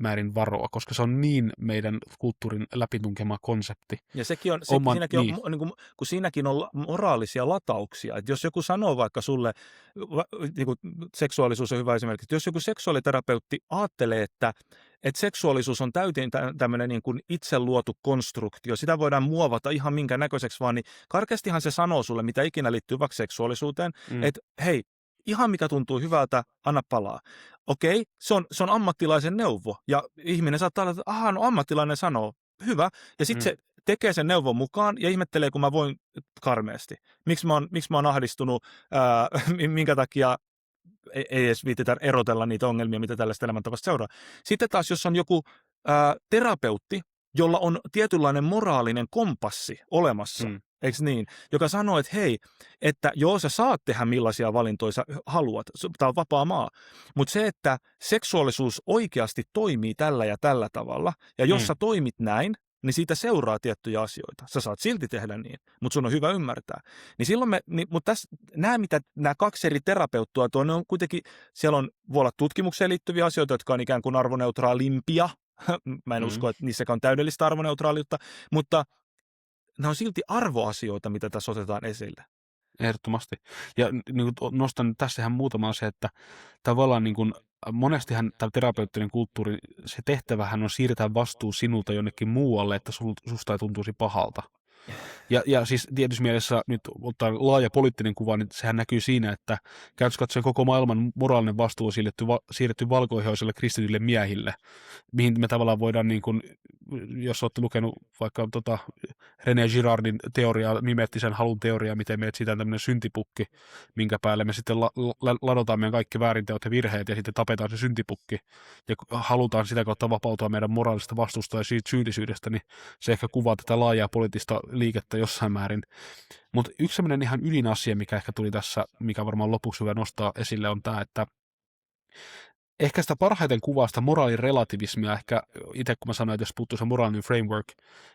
määrin varoa, koska se on niin meidän kulttuurin läpitunkema konsepti. Ja siinäkin on niin kuin, kun siinäkin on moraalisia latauksia. Että jos joku sanoo vaikka sulle, niin kuin seksuaalisuus on hyvä esimerkki, että jos joku seksuaaliterapeutti ajattelee, että seksuaalisuus on täysin tämmöinen niin kuin itse luotu konstruktio, sitä voidaan muovata ihan minkä näköiseksi vaan, niin karkeastihan se sanoo sulle, mitä ikinä liittyy vaikka seksuaalisuuteen, että hei, ihan mikä tuntuu hyvältä, anna palaa. Okei, se on ammattilaisen neuvo. Ja ihminen saattaa olla, että no ammattilainen sanoo, hyvä. Ja sitten se tekee sen neuvon mukaan ja ihmettelee, kun mä voin karmeasti. Miksi mä oon ahdistunut, minkä takia ei edes viititä erotella niitä ongelmia, mitä tällaista elämäntavasta seuraa. Sitten taas, jos on joku terapeutti, jolla on tietynlainen moraalinen kompassi olemassa, eikö niin? Joka sanoo, että hei, että joo, sä saat tehdä millaisia valintoja sä haluat, tämä on vapaa maa, mutta se, että seksuaalisuus oikeasti toimii tällä ja tällä tavalla, ja jos sä toimit näin, niin siitä seuraa tiettyjä asioita. Sä saat silti tehdä niin, mutta sun on hyvä ymmärtää. Niin silloin mutta tässä, nämä kaksi eri terapeuttua, ne on kuitenkin, voi olla tutkimukseen liittyviä asioita, jotka on ikään kuin arvoneutraalimpia. Mä en usko, että niissäkään on täydellistä arvoneutraaliutta, mutta nämä on silti arvoasioita, mitä tässä otetaan esille. Ehdottomasti. Ja niin kuin nostan tässähän muutama asia, että tavallaan niin kuin, monestihan tämä terapeuttinen kulttuuri, se tehtävähän on siirtää vastuu sinulta jonnekin muualle, että susta ei tuntuisi pahalta. Ja siis tietysti mielessä nyt ottaa laaja poliittinen kuva, niin sehän näkyy siinä, että käytössä katsoen koko maailman moraalinen vastuu on siirretty valkoihoisille kristityille miehille, mihin me tavallaan voidaan, niin kuin, jos olette lukenut vaikka René Girardin teoriaa, mimeettisen halun teoriaa, miten me etsitään tämmöinen syntipukki, minkä päälle me sitten ladotaan meidän kaikki väärinteot ja virheet ja sitten tapetaan se syntipukki ja halutaan sitä kautta vapautua meidän moraalista vastuusta ja siitä syyllisyydestä, niin se ehkä kuvaa tätä laajaa poliittista liikettä jossain määrin. Mutta yksi sellainen ihan ydinasia, mikä ehkä tuli tässä, mikä varmaan lopuksi hyvä nostaa esille, on tämä, että ehkä sitä parhaiten kuvaa sitä moraalirelativismia, ehkä itse kun mä sanoin, että jos puuttuu se moraalinen framework,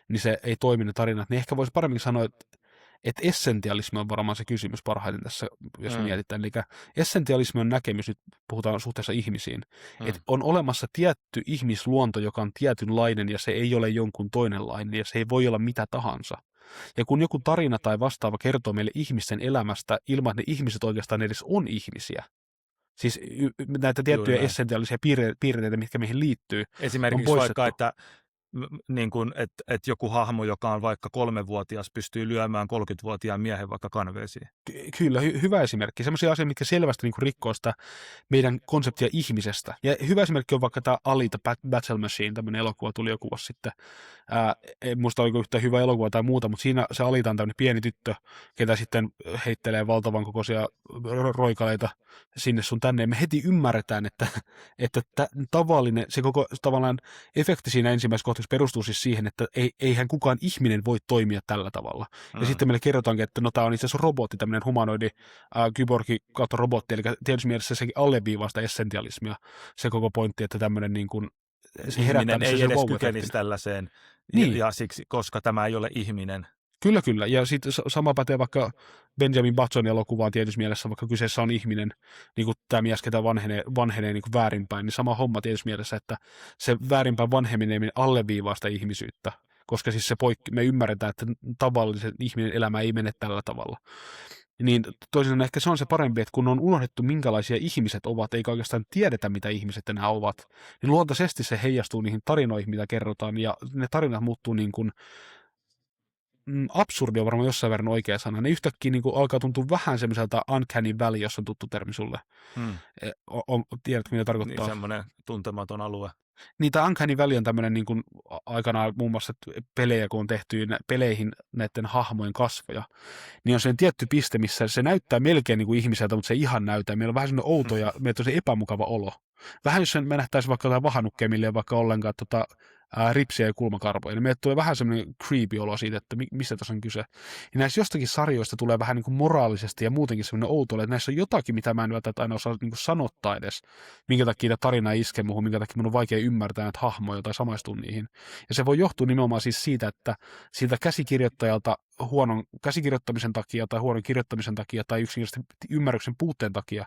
niin se ei toimi ne tarinat, niin ehkä voisi paremmin sanoa, että essentialismi on varmaan se kysymys parhaiten tässä, jos mietitään. Eli essentialismi on näkemys, nyt puhutaan suhteessa ihmisiin, että on olemassa tietty ihmisluonto, joka on tietynlainen ja se ei ole jonkun toinenlainen ja se ei voi olla mitä tahansa. Ja kun joku tarina tai vastaava kertoo meille ihmisten elämästä ilman, että ne ihmiset oikeastaan edes on ihmisiä, siis näitä tiettyjä essentiaalisia piirteitä, mitkä meihin liittyy, esimerkiksi vaikka, että niin kuin, että joku hahmo, joka on vaikka 3-vuotias, pystyy lyömään 30-vuotiaan miehen vaikka kanveesiin. Kyllä, hyvä esimerkki. Sellaisia asioita, mitkä selvästi niin kuin rikkoo sitä meidän konseptia ihmisestä. Ja hyvä esimerkki on vaikka tämä Alita Battle Machine, tämmöinen elokuva tuli joku vuosi sitten. En muista oliko yhtään hyvä elokuva tai muuta, mutta siinä se Alita on tämmöinen pieni tyttö, ketä sitten heittelee valtavan kokoisia roikaleita sinne sun tänne. Ja me heti ymmärretään, että tavallinen, se koko tavallaan efekti siinä ensimmäisessä kohdassa perustuu siis siihen, että eihän kukaan ihminen voi toimia tällä tavalla. Ja sitten meille kerrotaankin, että no tämä on itse asiassa robotti, tämmöinen humanoidi kyborgi kautta robotti, eli tietysti mielessä sekin alleviivaa sitä essentialismia, se koko pointti, että tämmöinen niin kuin se ihminen ei edes kykenisi tällaiseen, niin. Ja siksi, koska tämä ei ole ihminen. Kyllä. Ja sitten sama pätee vaikka Benjamin Buttonin elokuvaan tietysti mielessä, vaikka kyseessä on ihminen, niin kuin tämä mies, ketä vanhenee niin kuin väärinpäin, niin sama homma tietysti mielessä, että se väärinpäin vanheminen alleviivaa sitä ihmisyyttä, koska siis me ymmärretään, että tavallisen ihminen elämä ei mene tällä tavalla. Niin toisin ehkä se on se parempi, että kun on unohdettu minkälaisia ihmiset ovat, eikä oikeastaan tiedetä mitä ihmiset enää ovat, niin luontaisesti se heijastuu niihin tarinoihin, mitä kerrotaan, ja ne tarinat muuttuu niin kuin absurdi on varmaan jossain verran oikea sana. Ne yhtäkkiä niin kuin alkaa tuntua vähän semmoiselta uncanny valley, jos on tuttu termi sulle. Tiedätkö, mitä tarkoittaa? Niin, semmoinen tuntematon alue. Niin, tämä Uncanny Valley on tämmöinen niin kuin aikanaan muun muassa pelejä, kun on tehty peleihin näiden hahmojen kasvoja, niin on sen tietty piste, missä se näyttää melkein niin kuin ihmiseltä, mutta se ei ihan näytä. Meillä on vähän semmoinen outo ja meillä on se epämukava olo. Vähän jos me nähtäisiin vaikka jotain vahanukkeja, millä ei vaikka ollenkaan ripsiä ja kulmakarvoja, niin meille tulee vähän semmoinen creepy olo siitä, että mistä tässä on kyse. Ja näissä jostakin sarjoista tulee vähän niin kuin moraalisesti ja muutenkin semmoinen outo olo, että näissä on jotakin, mitä mä en välttämättä aina osaa niin kuin sanottaa edes, minkä takia tämä tarina iskee muuhun, minkä takia mun on vaikea ymmärtää näitä hahmoja tai samaistua niihin. Ja se voi johtua nimenomaan siis siitä, että siltä käsikirjoittajalta huonon käsikirjoittamisen takia tai huonon kirjoittamisen takia tai yksinkertaisesti ymmärryksen puutteen takia.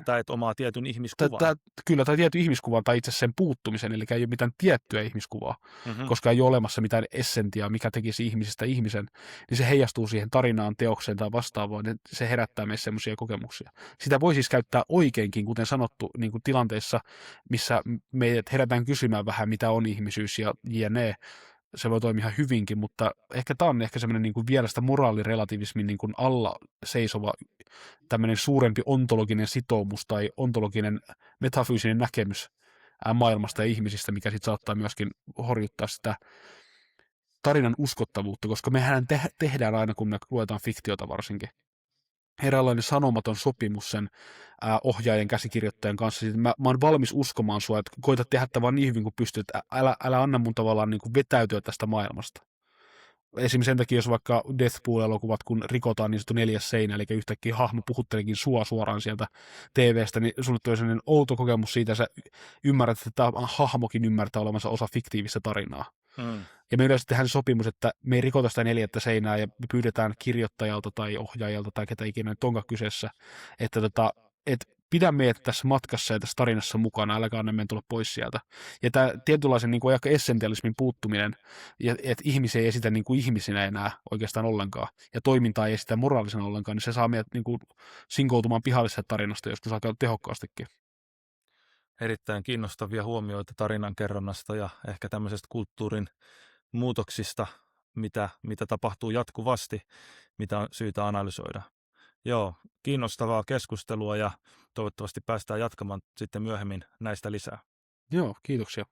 Tai omaa tietyn ihmiskuvan. Kyllä, tai tietyn ihmiskuvan tai itse sen puuttumisen, eli ei ole mitään tiettyä ihmiskuvaa, koska ei ole olemassa mitään essentiaa, mikä tekisi ihmisestä ihmisen, niin se heijastuu siihen tarinaan, teokseen tai vastaavaan, niin se herättää meissä semmoisia kokemuksia. Sitä voi siis käyttää oikeinkin, kuten sanottu, niin kuin tilanteissa, missä meidät herätään kysymään vähän, mitä on ihmisyys ja jne. Se voi toimia ihan hyvinkin, mutta ehkä tämä on ehkä semmoinen niin kuin vielä sitä moraalirelativismin niin kuin alla seisova tämmöinen suurempi ontologinen sitoumus tai ontologinen metafyysinen näkemys maailmasta ja ihmisistä, mikä sitten saattaa myöskin horjuttaa sitä tarinan uskottavuutta, koska mehän tehdään aina, kun me luetaan fiktiota varsinkin, eräänlainen sanomaton sopimus sen ohjaajan käsikirjoittajan kanssa. Sitten mä oon valmis uskomaan sua, että koita tehdä tämä vaan niin hyvin kuin pystyt, älä anna mun tavallaan niin kuin vetäytyä tästä maailmasta. Esimerkiksi sen takia, jos vaikka Deathpool-elokuvat, kun rikotaan niin sanottu 4. seinä, eli yhtäkkiä hahmo puhutteleekin sua suoraan sieltä TV:stä, niin sulle tulee sellainen outo kokemus siitä, että sä ymmärrät, että tämä hahmokin ymmärtää olevansa osa fiktiivistä tarinaa. Ja me yleensä tehdään se sopimus, että me ei rikota sitä 4. seinää ja me pyydetään kirjoittajalta tai ohjaajalta tai ketä ikinä nyt onkaan kyseessä, että pidä meidät tässä matkassa ja tässä tarinassa mukana, älkää anna meidän tulla pois sieltä. Ja tämä tietynlaisen niin kuin aika essentialismin puuttuminen, että ihmisiä ei esitä niin kuin ihmisinä enää oikeastaan ollenkaan, ja toimintaa ei esitä moraalisena ollenkaan, niin se saa meidät niin kuin sinkoutumaan pihallisesta tarinasta joskus aika tehokkaastikin. Erittäin kiinnostavia huomioita tarinan kerronnasta ja ehkä tämmöisestä kulttuurin muutoksista, mitä tapahtuu jatkuvasti, mitä on syytä analysoida. Joo, kiinnostavaa keskustelua ja toivottavasti päästään jatkamaan sitten myöhemmin näistä lisää. Joo, kiitoksia.